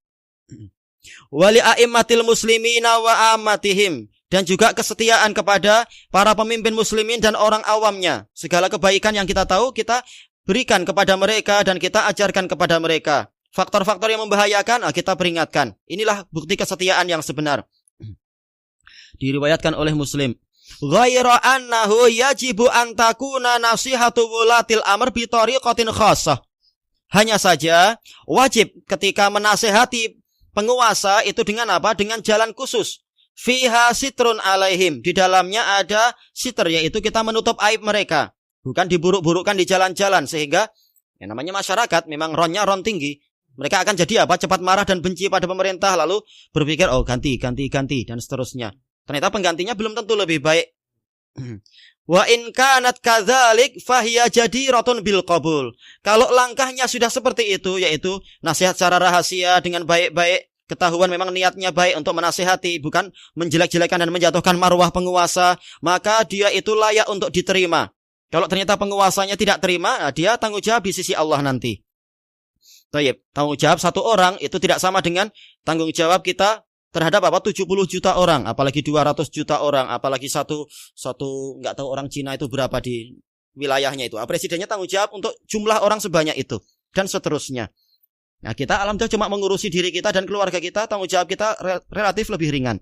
Wali a'immatil muslimina wa ammatihim, dan juga kesetiaan kepada para pemimpin muslimin dan orang awamnya. Segala kebaikan yang kita tahu kita berikan kepada mereka dan kita ajarkan kepada mereka. Faktor-faktor yang membahayakan kita peringatkan. Inilah bukti kesetiaan yang sebenar. Diriwayatkan oleh Muslim. Ghaira annahu yajibu an takuna nasihatu wulatil amr bi tariqatin khassah. Hanya saja wajib ketika menasihati penguasa itu dengan Dengan jalan khusus. Fiha sitrun alaihim, di dalamnya ada sitr, yaitu kita menutup aib mereka, bukan diburuk-burukkan di jalan-jalan, sehingga yang namanya masyarakat memang ronnya ron tinggi. Mereka akan jadi cepat marah dan benci pada pemerintah, lalu berpikir ganti dan seterusnya. Ternyata penggantinya belum tentu lebih baik. Wa in kanat kadzalik fahiya jadiratun bil qabul. Kalau langkahnya sudah seperti itu, yaitu nasihat secara rahasia dengan baik-baik, ketahuan memang niatnya baik untuk menasihati, bukan menjelek-jelekan dan menjatuhkan marwah penguasa, maka dia itu layak untuk diterima. Kalau ternyata penguasanya tidak terima, dia tanggung jawab di sisi Allah nanti. Baik, tanggung jawab satu orang itu tidak sama dengan tanggung jawab kita terhadap 70 juta orang, apalagi 200 juta orang, apalagi satu enggak tahu orang Cina itu berapa di wilayahnya itu. Presidennya tanggung jawab untuk jumlah orang sebanyak itu dan seterusnya. Nah, kita alhamdulillah cuma mengurusi diri kita dan keluarga kita, tanggung jawab kita relatif lebih ringan.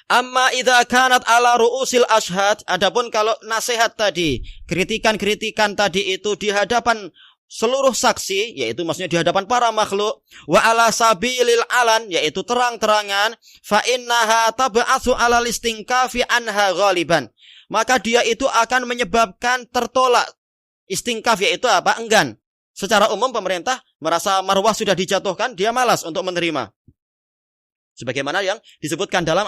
Amma idza kanat ala ru'usil ashhad, adapun kalau nasihat tadi, kritikan-kritikan tadi itu di hadapan seluruh saksi, yaitu maksudnya di hadapan para makhluk, wa ala sabilil alan, yaitu terang-terangan, fa innaha tab'atsu ala listinkafi anha ghaliban, maka dia itu akan menyebabkan tertolak. Istingkaf yaitu enggan. Secara umum pemerintah merasa marwah sudah dijatuhkan, dia malas untuk menerima. Sebagaimana yang disebutkan dalam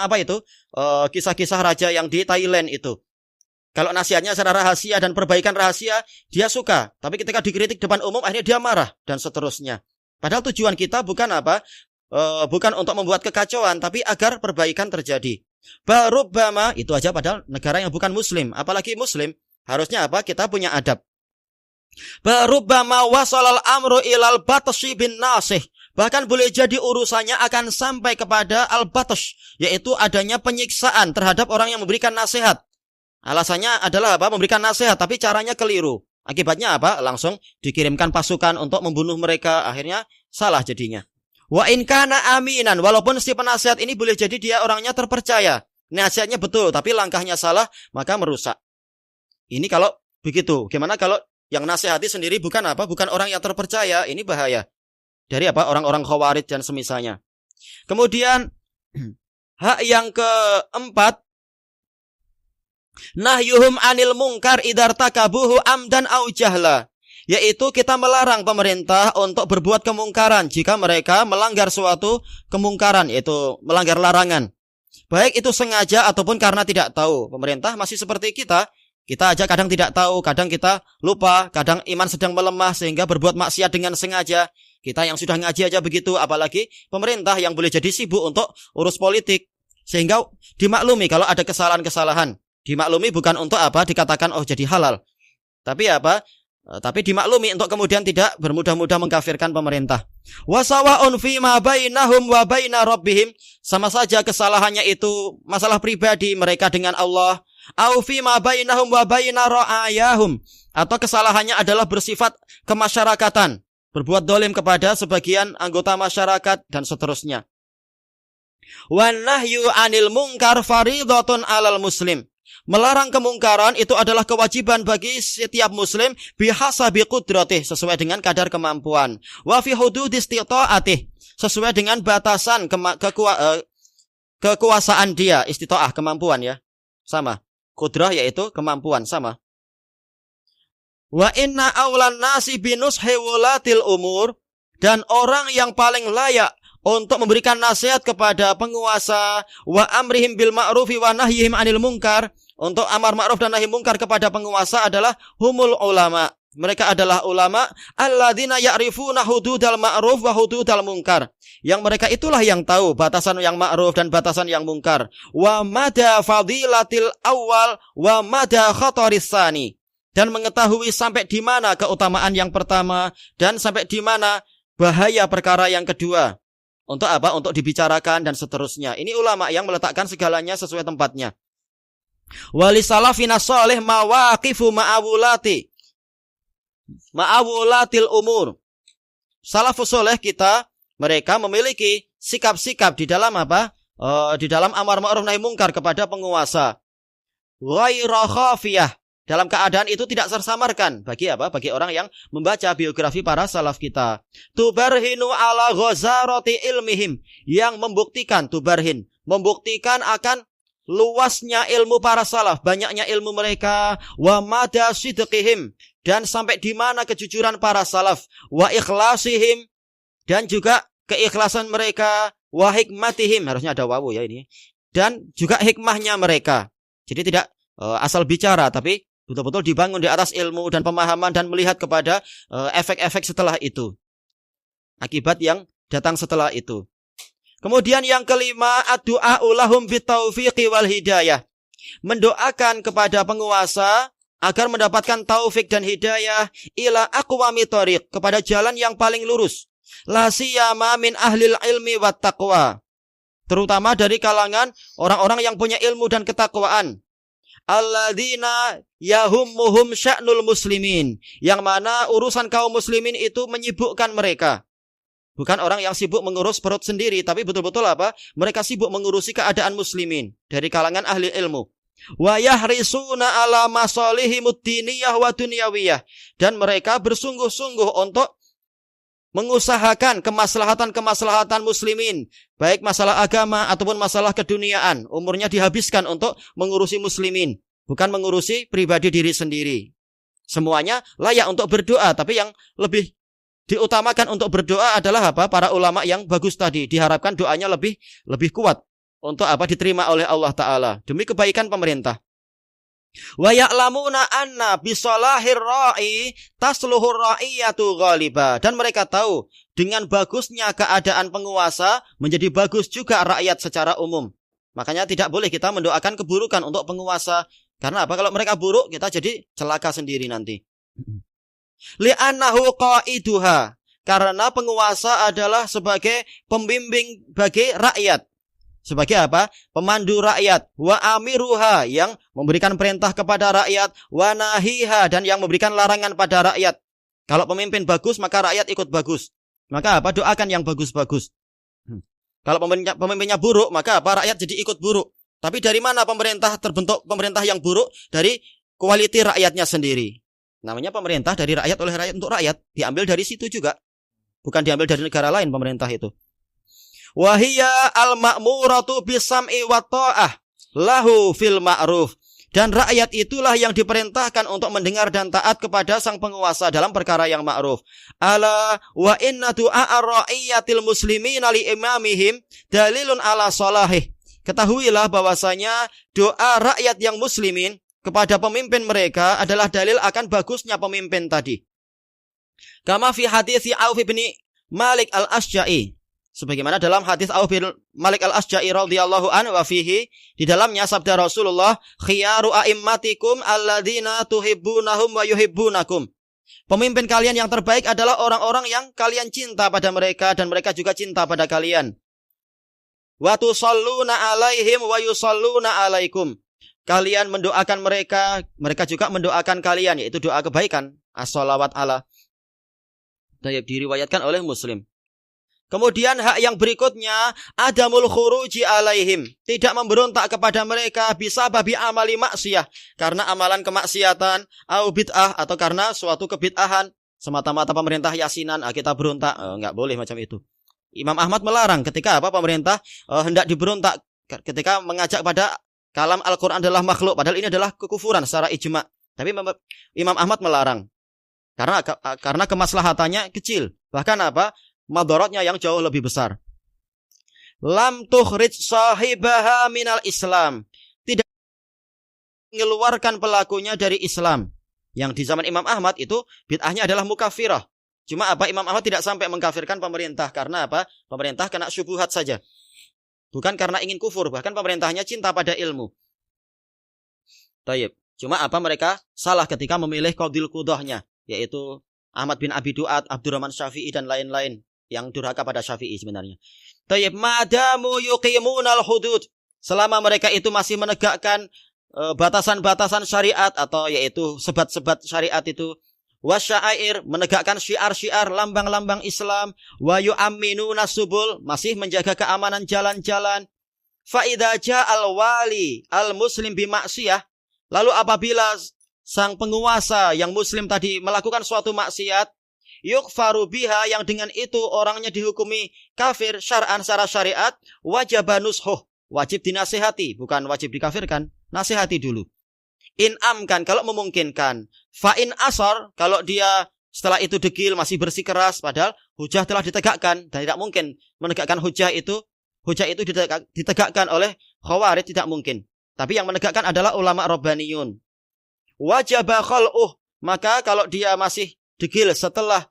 kisah-kisah raja yang di Thailand itu. Kalau nasihatnya secara rahasia dan perbaikan rahasia, dia suka. Tapi ketika dikritik depan umum, akhirnya dia marah dan seterusnya. Padahal tujuan kita bukan bukan untuk membuat kekacauan, tapi agar perbaikan terjadi. Barubbama, itu aja padahal negara yang bukan muslim. Apalagi muslim, harusnya kita punya adab. Barubbama wasalal amru ilal batshi bin nasih, bahkan boleh jadi urusannya akan sampai kepada al-batsh, yaitu adanya penyiksaan terhadap orang yang memberikan nasihat. Alasannya adalah memberikan nasihat tapi caranya keliru. Akibatnya langsung dikirimkan pasukan untuk membunuh mereka, akhirnya salah jadinya. Wa in kana aminan, walaupun si penasihat ini boleh jadi dia orangnya terpercaya, nasihatnya betul tapi langkahnya salah, maka merusak. Ini kalau begitu. Gimana kalau yang nasihati sendiri bukan orang yang terpercaya? Ini bahaya. Dari orang-orang khawarij dan semisalnya. Kemudian hak yang keempat, nahyuhum anil munkar idar takabuhu amdan au jahla, yaitu kita melarang pemerintah untuk berbuat kemungkaran jika mereka melanggar suatu kemungkaran, yaitu melanggar larangan. Baik itu sengaja ataupun karena tidak tahu. Pemerintah masih seperti kita. Kita aja kadang tidak tahu, kadang kita lupa, kadang iman sedang melemah sehingga berbuat maksiat dengan sengaja. Kita yang sudah ngaji aja begitu, apalagi pemerintah yang boleh jadi sibuk untuk urus politik. Sehingga dimaklumi kalau ada kesalahan-kesalahan. Dimaklumi bukan untuk dikatakan jadi halal. Tapi tapi dimaklumi untuk kemudian tidak bermudah-mudah mengkafirkan pemerintah. Wasawa'un fi ma bainahum wa baina rabbihim, sama saja kesalahannya itu masalah pribadi mereka dengan Allah, au fi ma bainahum wa baina ra'ayahum, atau kesalahannya adalah bersifat kemasyarakatan, berbuat dolim kepada sebagian anggota masyarakat dan seterusnya. Wan nahyu 'anil munkar fardhatun 'alal muslim. Melarang kemungkaran itu adalah kewajiban bagi setiap muslim bihasabi qudratih, sesuai dengan kadar kemampuan. Wa fi hududi istita'atih, sesuai dengan batasan kekuasaan dia. Istita'ah kemampuan ya. Sama. Qudrah yaitu kemampuan, sama. Wa inna awlan nasi binushi wulatil umur, dan orang yang paling layak untuk memberikan nasihat kepada penguasa, wa amrihim bil ma'rufi wa nahyihim 'anil munkar, untuk amar ma'ruf dan nahi munkar kepada penguasa adalah humul ulama. Mereka adalah ulama alladzina ya'rifuna hududal ma'ruf wa hududal munkar. Yang mereka itulah yang tahu batasan yang ma'ruf dan batasan yang munkar. Wa mada fadilatil awal wa mada khataris tsani. Dan mengetahui sampai di mana keutamaan yang pertama dan sampai di mana bahaya perkara yang kedua. Untuk Untuk dibicarakan dan seterusnya. Ini ulama yang meletakkan segalanya sesuai tempatnya. Wali salafina sholih mawaqifu ma'awulatil umur. Salafus sholih kita, mereka memiliki sikap-sikap di dalam di dalam amar ma'ruf nahi munkar kepada penguasa. Ghaira khafiyah, dalam keadaan itu tidak tersamarkan. Bagi Bagi orang yang membaca biografi para salaf kita. Tubarhinu ala ghazarati ilmihim, yang membuktikan membuktikan akan luasnya ilmu para salaf, banyaknya ilmu mereka, wa mada sidqihim, dan sampai di mana kejujuran para salaf, wa ikhlasihim, dan juga keikhlasan mereka, wa hikmatihim, harusnya ada wawu ya ini, dan juga hikmahnya mereka. Jadi tidak asal bicara, tapi betul-betul dibangun di atas ilmu dan pemahaman dan melihat kepada efek-efek setelah itu, akibat yang datang setelah itu. Kemudian yang kelima, ad-du'a lahum bitaufiqi wal hidayah. Mendoakan kepada penguasa agar mendapatkan taufik dan hidayah ila aqwami thariq, kepada jalan yang paling lurus. La siyama min ahlil ilmi wat taqwa, terutama dari kalangan orang-orang yang punya ilmu dan ketakwaan. Alladzina yahummuhum sya'nul muslimin, yang mana urusan kaum muslimin itu menyibukkan mereka. Bukan orang yang sibuk mengurus perut sendiri, tapi betul-betul mereka sibuk mengurusi keadaan muslimin dari kalangan ahli ilmu. Wa yahrisuna ala masalihimud diniyah wa dunyawiyah, dan mereka bersungguh-sungguh untuk mengusahakan kemaslahatan muslimin, baik masalah agama ataupun masalah keduniaan. Umurnya dihabiskan untuk mengurusi muslimin, bukan mengurusi pribadi diri sendiri. Semuanya layak untuk berdoa, tapi yang lebih diutamakan untuk berdoa adalah para ulama yang bagus tadi. Diharapkan doanya lebih kuat untuk diterima oleh Allah Ta'ala demi kebaikan pemerintah. Wa ya'lamuna anna bisolahir ra'i tasluhur ra'iyatu ghaliba, dan mereka tahu dengan bagusnya keadaan penguasa menjadi bagus juga rakyat secara umum. Makanya tidak boleh kita mendoakan keburukan untuk penguasa. Karena kalau mereka buruk, kita jadi celaka sendiri nanti. Li'annahu qa'iduha, karena penguasa adalah sebagai pembimbing bagi rakyat, sebagai pemandu rakyat. Wa amiruha, yang memberikan perintah kepada rakyat. Wa nahiha, dan yang memberikan larangan pada rakyat. Kalau pemimpin bagus, maka rakyat ikut bagus. Maka doakan yang bagus-bagus. Kalau pemimpinnya buruk, maka rakyat jadi ikut buruk. Tapi dari mana terbentuk pemerintah yang buruk? Dari kualiti rakyatnya sendiri. Namanya pemerintah dari rakyat oleh rakyat untuk rakyat. Diambil dari situ juga. Bukan diambil dari negara lain pemerintah itu. Wahiyya al-ma'muratu bisam'i wa ta'ah lahu fil ma'ruf. Dan rakyat itulah yang diperintahkan untuk mendengar dan taat kepada sang penguasa dalam perkara yang ma'ruf. Ala wa inna du'a ar-ra'iyatil muslimina li imamihim dalilun ala salahih. Ketahuilah bahwasanya doa rakyat yang muslimin kepada pemimpin mereka adalah dalil akan bagusnya pemimpin tadi. Kama fi hadits Auf bin Malik al-Asja'i. Sebagaimana dalam hadis Auf bin Malik al-Asja'i radhiyallahu anhu wa fihi, di dalamnya sabda Rasulullah, khiyaru a'immatikum alladzina tuhibbunahum wa yuhibbunakum. Pemimpin kalian yang terbaik adalah orang-orang yang kalian cinta pada mereka dan mereka juga cinta pada kalian. Wa tusalluna alaihim wa yusalluna alaikum. Kalian mendoakan mereka, mereka juga mendoakan kalian, yaitu doa kebaikan, as-shalawat ala. Diriwayatkan oleh Muslim. Kemudian hak yang berikutnya, adamul khuruji alaihim, tidak memberontak kepada mereka bisa babi amali maksiyah, karena amalan kemaksiatan, au bid'ah, atau karena suatu kebid'ahan, semata-mata pemerintah yasinan, kita berontak, enggak boleh macam itu. Imam Ahmad melarang ketika pemerintah hendak diberontak, ketika mengajak pada kalam Al-Quran adalah makhluk, padahal ini adalah kekufuran secara ijma. Tapi Imam Ahmad melarang karena kemaslahatannya kecil, bahkan madaratnya yang jauh lebih besar. Lam tukhrij sahibaha minal Islam, tidak mengeluarkan pelakunya dari Islam. Yang di zaman Imam Ahmad itu bid'ahnya adalah mukafirah. Cuma Imam Ahmad tidak sampai mengkafirkan pemerintah karena pemerintah kena syubhat saja. Bukan karena ingin kufur, bahkan pemerintahnya cinta pada ilmu. Tayyib. Cuma mereka salah ketika memilih qadil qudahnya, yaitu Ahmad bin Abi Duat, Abdurrahman Syafi'i dan lain-lain yang durhaka pada Syafi'i sebenarnya. Tayyib, madamu yuqimunal hudud, selama mereka itu masih menegakkan batasan-batasan syariat, atau yaitu sebat-sebat syariat itu, wasya'air, menegakkan syiar-syiar lambang-lambang Islam, wa yu'amminuna subul, masih menjaga keamanan jalan-jalan. Fa idza ja'al wali al-muslim bimaksiyah, lalu apabila sang penguasa yang muslim tadi melakukan suatu maksiat, yukfaru biha, yang dengan itu orangnya dihukumi kafir syar'an secara syariat, wajaba nushuh, wajib dinasihati, bukan wajib dikafirkan, nasihati dulu. In amkan, kalau memungkinkan. Fa in asar, kalau dia setelah itu degil, masih bersikeras, padahal hujah telah ditegakkan, dan tidak mungkin menegakkan hujah itu ditegakkan oleh khawarij, tidak mungkin. Tapi yang menegakkan adalah ulama rabbaniyun. Wajaba khal'uh, maka kalau dia masih degil setelah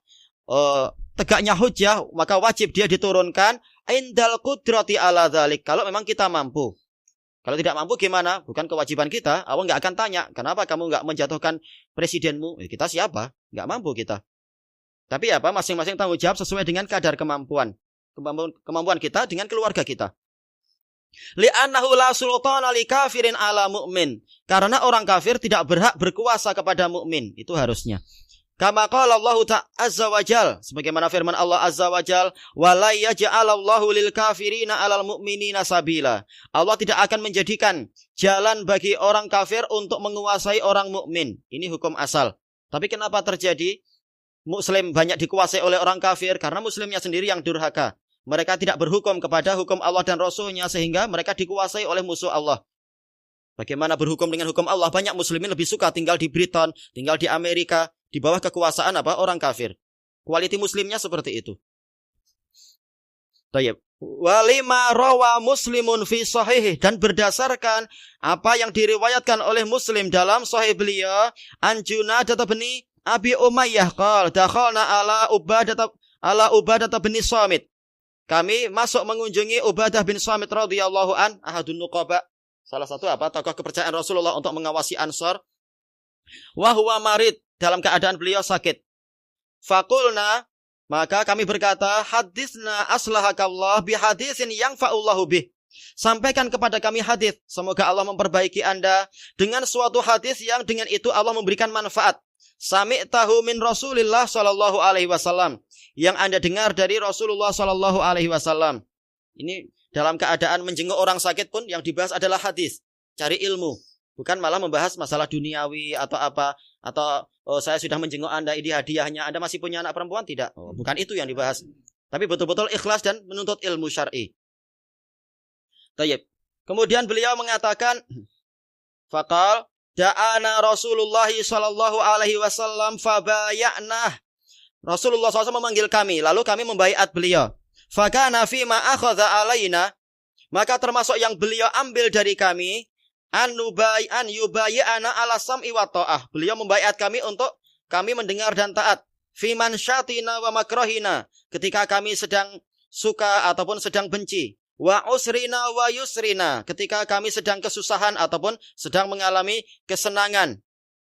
tegaknya hujah, maka wajib dia diturunkan indal qudrati ala dzalik, kalau memang kita mampu. Kalau tidak mampu gimana? Bukan kewajiban kita. Allah nggak akan tanya, kenapa kamu nggak menjatuhkan presidenmu? Kita siapa? Nggak mampu kita. Tapi masing-masing tanggung jawab sesuai dengan kadar kemampuan kita dengan keluarga kita. Li'annahu la sultana li kafirin ala mu'min, karena orang kafir tidak berhak berkuasa kepada mukmin. Itu harusnya. Kama qala Allah azza wa jal, sebagaimana firman Allah azza wa jal, wa la yaj'alallahu lil kafirina 'alal mu'minina sabila. Allah tidak akan menjadikan jalan bagi orang kafir untuk menguasai orang mukmin. Ini hukum asal. Tapi kenapa terjadi muslim banyak dikuasai oleh orang kafir? Karena muslimnya sendiri yang durhaka. Mereka tidak berhukum kepada hukum Allah dan Rasulnya, sehingga mereka dikuasai oleh musuh Allah. Bagaimana berhukum dengan hukum Allah? Banyak muslimin lebih suka tinggal di Britain, tinggal di Amerika, di bawah kekuasaan orang kafir. Kualiti muslimnya seperti itu. Tayyib. Walima rawa muslimun fi sahih, dan berdasarkan apa yang diriwayatkan oleh Muslim dalam sahih beliau, an Junadah bin Abi Umayyah qala dakhalna ala Ubadah bin Samit. Kami masuk mengunjungi Ubadah bin Samit radhiyallahu an, ahadun nuqaba, salah satu tokoh kepercayaan Rasulullah untuk mengawasi Ansar. Wa huwa marid, dalam keadaan beliau sakit. Faqulna, maka kami berkata, haditsna aslahakallah bihaditsin yang fa'ullahu bih. Sampaikan kepada kami hadis, semoga Allah memperbaiki Anda dengan suatu hadis yang dengan itu Allah memberikan manfaat. Sami'tahu min Rasulillah sallallahu alaihi wasallam, yang Anda dengar dari Rasulullah sallallahu alaihi wasallam. Ini dalam keadaan menjenguk orang sakit pun yang dibahas adalah hadis, cari ilmu. Bukan malah membahas masalah duniawi atau apa, atau saya sudah menjenguk Anda, ini hadiahnya, Anda masih punya anak perempuan, tidak. Bukan itu yang dibahas. Tapi betul-betul ikhlas dan menuntut ilmu syar'i. Tayyib. Kemudian beliau mengatakan, faqal, da'ana Rasulullah sallallahu alaihi wasallam fabaya'nah. Rasulullah SAW memanggil kami, lalu kami membaiat beliau. Fakana fima akhadha alaina, maka termasuk yang beliau ambil dari kami, an yubay'ana ala sam'i wa ta'ah. Beliau membaiat kami untuk kami mendengar dan taat. Fiman syatina wa makrahina, ketika kami sedang suka ataupun sedang benci. Wa usrina wa yusrina, ketika kami sedang kesusahan ataupun sedang mengalami kesenangan.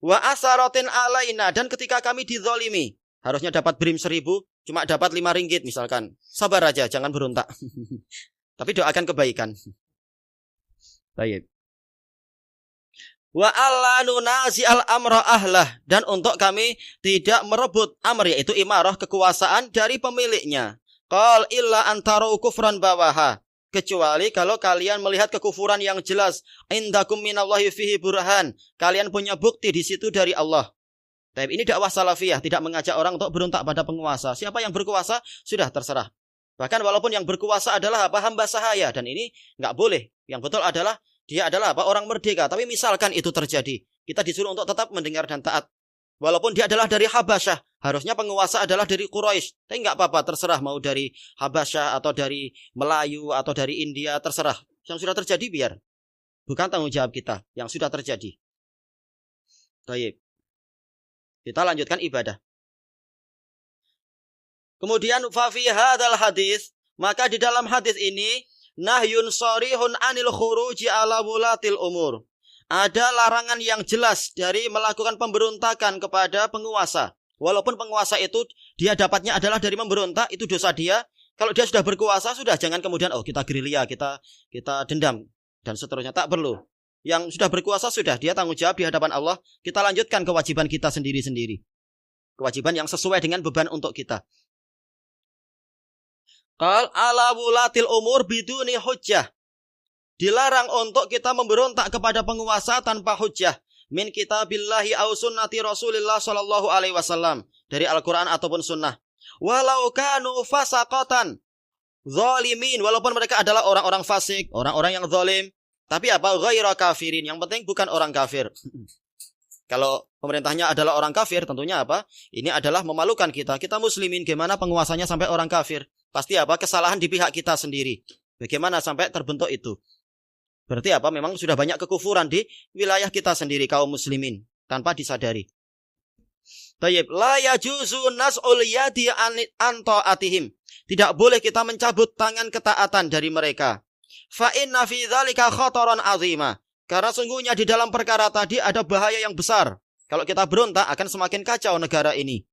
Wa asaratin alaina, dan ketika kami dizolimi. Harusnya dapat BRIM 1000, cuma dapat 5 ringgit misalkan. Sabar aja, jangan berontak. Tapi doakan kebaikan. Baik. Wa alla nunazi al-amra ahlah, dan untuk kami tidak merebut amr, yaitu imarah, kekuasaan dari pemiliknya. Qal illa antarau kufran bawaha, kecuali kalau kalian melihat kekufuran yang jelas. Indakum minallahi fihi burhan, kalian punya bukti di situ dari Allah. Tapi ini dakwah salafiyah, tidak mengajak orang untuk berontak pada penguasa. Siapa yang berkuasa sudah terserah. Bahkan walaupun yang berkuasa adalah hamba sahaya, dan ini nggak boleh. Yang betul adalah dia adalah orang merdeka. Tapi misalkan itu terjadi, kita disuruh untuk tetap mendengar dan taat. Walaupun dia adalah dari Habasyah, harusnya penguasa adalah dari Quraisy. Tapi nggak apa-apa, terserah mau dari Habasyah atau dari Melayu atau dari India, terserah. Yang sudah terjadi biar. Bukan tanggung jawab kita yang sudah terjadi. Baik. Kita lanjutkan ibadah. Kemudian fa fi hadzal hadis, maka di dalam hadis ini nahyun sharihun anil khuruji ala wulatil umur. Ada larangan yang jelas dari melakukan pemberontakan kepada penguasa. Walaupun penguasa itu dia dapatnya adalah dari memberontak, itu dosa dia. Kalau dia sudah berkuasa, sudah jangan kemudian kita gerilya, kita dendam dan seterusnya, tak perlu. Yang sudah berkuasa sudah, dia tanggung jawab di hadapan Allah. Kita lanjutkan kewajiban kita sendiri-sendiri. Kewajiban yang sesuai dengan beban untuk kita. Qal ala wulatil umur biduni hujjah. Dilarang untuk kita memberontak kepada penguasa tanpa hujjah. Min kitabillahi au sunnati Rasulillah sallallahu alaihi wasallam. Dari Al-Quran ataupun sunnah. Walau kanu fasaqatan zalimin. Walaupun mereka adalah orang-orang fasik, orang-orang yang zalim. Tapi apa? Ghaira kafirin. Yang penting bukan orang kafir. Kalau pemerintahnya adalah orang kafir, tentunya apa? Ini adalah memalukan kita. Kita muslimin, gimana penguasanya sampai orang kafir? Pasti apa? Kesalahan di pihak kita sendiri. Bagaimana sampai terbentuk itu? Berarti apa? Memang sudah banyak kekufuran di wilayah kita sendiri, kaum muslimin, tanpa disadari. Tayyib, la yajuzu nas'ul yadi an ta'atihim. Tidak boleh kita mencabut tangan ketaatan dari mereka. Fa inna fi dzalika khataran 'azima. Karena sungguhnya di dalam perkara tadi ada bahaya yang besar. Kalau kita berontak akan semakin kacau negara ini.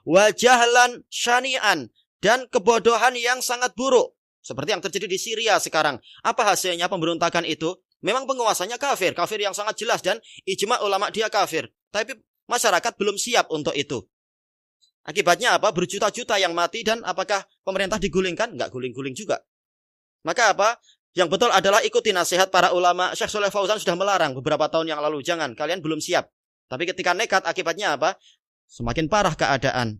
Wa jahlan syani'an, dan kebodohan yang sangat buruk. Seperti yang terjadi di Syria sekarang. Apa hasilnya pemberontakan itu? Memang penguasanya kafir yang sangat jelas, dan ijma ulama dia kafir. Tapi masyarakat belum siap untuk itu. Akibatnya apa? Berjuta-juta yang mati, dan apakah pemerintah digulingkan? Enggak guling-guling juga. Maka apa? Yang betul adalah ikuti nasihat para ulama. Syekh Shalih Fauzan sudah melarang beberapa tahun yang lalu. Jangan, kalian belum siap. Tapi ketika nekat, akibatnya apa? Semakin parah keadaan.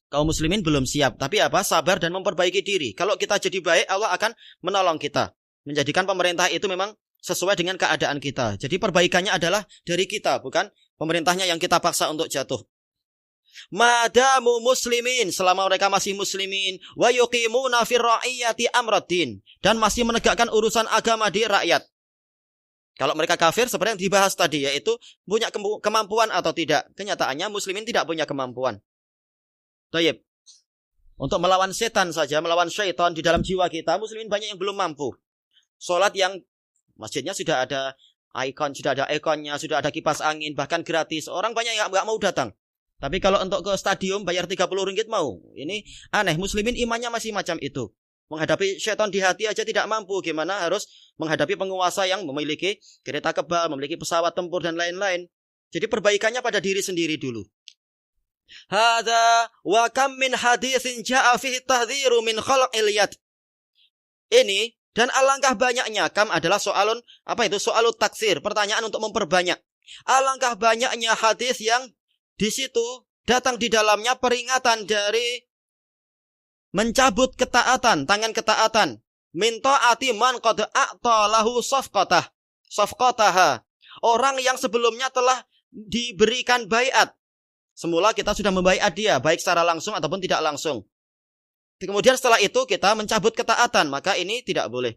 Kaum muslimin belum siap, tapi apa? Sabar dan memperbaiki diri. Kalau kita jadi baik, Allah akan menolong kita. Menjadikan pemerintah itu memang sesuai dengan keadaan kita. Jadi perbaikannya adalah dari kita, bukan pemerintahnya yang kita paksa untuk jatuh. Madamu muslimin, selama mereka masih muslimin, wa yuqimuna fir ra'iyati amraddin, dan masih menegakkan urusan agama di rakyat. Kalau mereka kafir seperti yang dibahas tadi, yaitu punya kemampuan atau tidak. Kenyataannya muslimin tidak punya kemampuan. Tayyib. Untuk melawan setan saja, melawan syaitan di dalam jiwa kita, muslimin banyak yang belum mampu. Salat yang masjidnya sudah ada ikon, sudah ada ikonnya, sudah ada kipas angin, bahkan gratis. Orang banyak yang enggak mau datang. Tapi kalau untuk ke stadium bayar 30 ringgit mau. Ini aneh, muslimin imannya masih macam itu. Menghadapi syaitan di hati aja tidak mampu. Gimana harus menghadapi penguasa yang memiliki kereta kebal, memiliki pesawat tempur dan lain-lain. Jadi perbaikannya pada diri sendiri dulu. Hadza wa kam min haditsin jaa fihi tahdhiru min khalqil yad. Ini dan alangkah banyaknya, kam adalah soalut taksir, pertanyaan untuk memperbanyak. Alangkah banyaknya hadis yang di situ datang di dalamnya peringatan dari mencabut ketaatan, tangan ketaatan. Min ta'ati man qad a'ta lahu safqatah. safqataha. Orang yang sebelumnya telah diberikan baiat. Semula kita sudah membaiat dia, baik secara langsung ataupun tidak langsung. Kemudian setelah itu kita mencabut ketaatan, maka ini tidak boleh.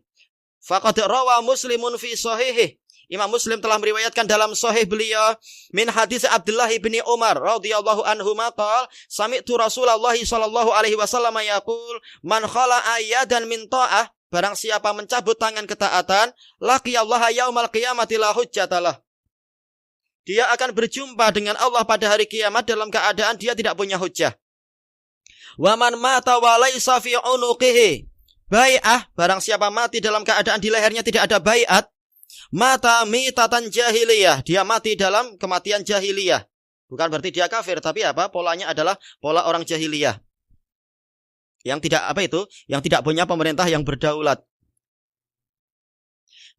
Faqad rawa Muslimun fi sahihih. Imam Muslim telah meriwayatkan dalam sahih beliau min hadis Abdullah bin Umar radhiyallahu anhu maqal sami'tu Rasulullah sallallahu alaihi wasallam yaqul man khala'a yadan min ta'ah, barang siapa mencabut tangan ketaatan, laqiyallaha yaumal qiyamati la hujjatalah. Dia akan berjumpa dengan Allah pada hari kiamat dalam keadaan dia tidak punya hujjah. Wa man mata wa laisa fi unuqihi bai'ah, barang siapa mati dalam keadaan di lehernya tidak ada baiat, mata mitatan jahiliyah, dia mati dalam kematian jahiliyah. Bukan berarti dia kafir, tapi apa? Polanya adalah pola orang jahiliyah. Yang tidak Yang tidak punya pemerintah yang berdaulat.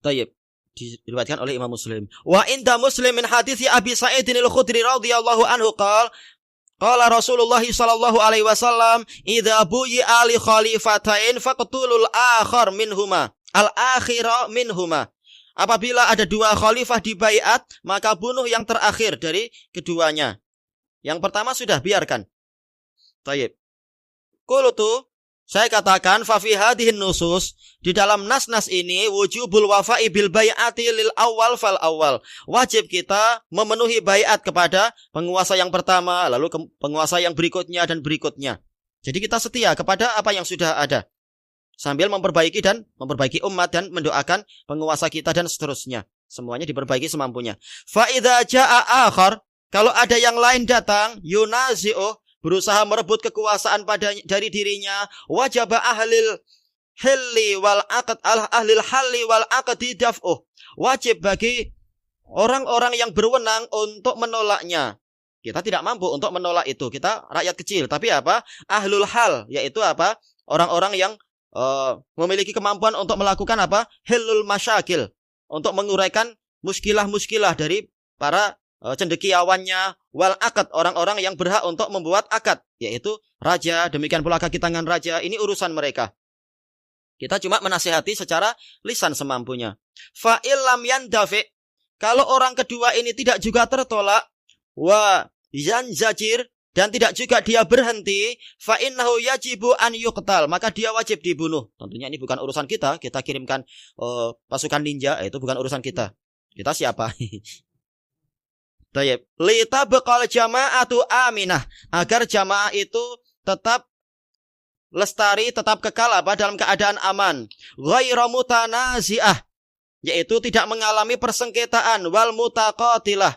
Tayyib. Diriwayatkan oleh Imam Muslim. Wa inda Muslim min hadits Abi Sa'id al-Khudri radhiyallahu anhu qala Rasulullah sallallahu alaihi wasallam idza buyi'a li khalifatain faqtulul akhar minhuma al-akhira minhuma. Apabila ada dua khalifah dibaiat, maka bunuh yang terakhir dari keduanya. Yang pertama sudah biarkan. Tayyib. Qultu, saya katakan fa fi hadhihi nusus, di dalam nas-nas ini wujubul wafa'i bil bai'ati lil awal fal awal. Wajib kita memenuhi baiat kepada penguasa yang pertama, lalu penguasa yang berikutnya dan berikutnya. Jadi kita setia kepada apa yang sudah ada, sambil memperbaiki umat dan mendoakan penguasa kita dan seterusnya. Semuanya diperbaiki semampunya. Fa idza jaa akhar, kalau ada yang lain datang, yunazi'u, berusaha merebut kekuasaan dari dirinya, wajib ahlil halli wal aqdi daf'uh. Wajib bagi orang-orang yang berwenang untuk menolaknya. Kita tidak mampu untuk menolak itu. Kita rakyat kecil, tapi apa? Ahlul hal, yaitu apa? Orang-orang yang memiliki kemampuan untuk melakukan apa? Hilul masyakil, untuk menguraikan muskilah-muskilah dari para cendekiawannya, wal akad, orang-orang yang berhak untuk membuat akad, yaitu raja, demikian pula kaki tangan raja. Ini urusan mereka. Kita cuma menasihati secara lisan semampunya. Fa illam yandafi, kalau orang kedua ini tidak juga tertolak, wa yanzajir, dan tidak juga dia berhenti, fa innahu yajibu an yuqtal, maka dia wajib dibunuh. Tentunya ini bukan urusan kita. Kita kirimkan pasukan ninja, itu bukan urusan kita. Kita siapa? Tayyib. Litabqal jama'atu aminah, agar jamaah itu tetap lestari, tetap kekal apa? Dalam keadaan aman. Ghairu mutanazi'ah, yaitu tidak mengalami persengketaan, wal mutaqatilah,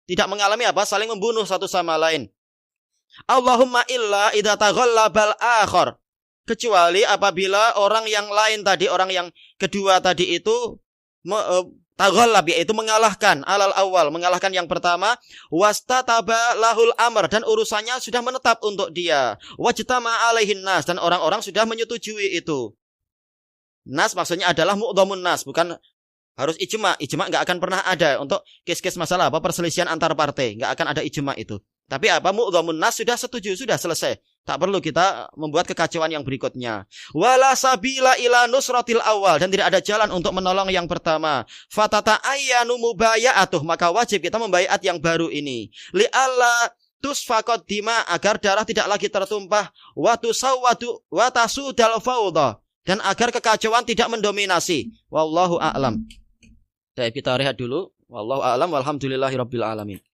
tidak mengalami apa? Saling membunuh satu sama lain. Allahumma illa idza taghallabal akhar, kecuali apabila orang yang lain tadi, orang yang kedua tadi itu taghallab, yaitu mengalahkan alal awal, mengalahkan yang pertama, wastataba lahul amr, dan urusannya sudah menetap untuk dia, wajtama alaihin nas, dan orang-orang sudah menyetujui itu. Nas maksudnya adalah mu'dhamun nas, bukan harus ijma. Ijma enggak akan pernah ada untuk kes-kes masalah apa perselisihan antar partai, enggak akan ada ijma itu. Tapi apa? Mu'dhamun nas sudah setuju, sudah selesai. Tak perlu kita membuat kekacauan yang berikutnya. Wala sabila ila nusratil awal, dan tidak ada jalan untuk menolong yang pertama. Fatata ayyanu mubaya'atuh, maka wajib kita membaiat yang baru ini. Li alla tusfaqad dima, agar darah tidak lagi tertumpah, wa tasudal fawdha, dan agar kekacauan tidak mendominasi. Wallahu a'lam. Kita rehat dulu. Wallahu a'lam, walhamdulillahirabbil alamin.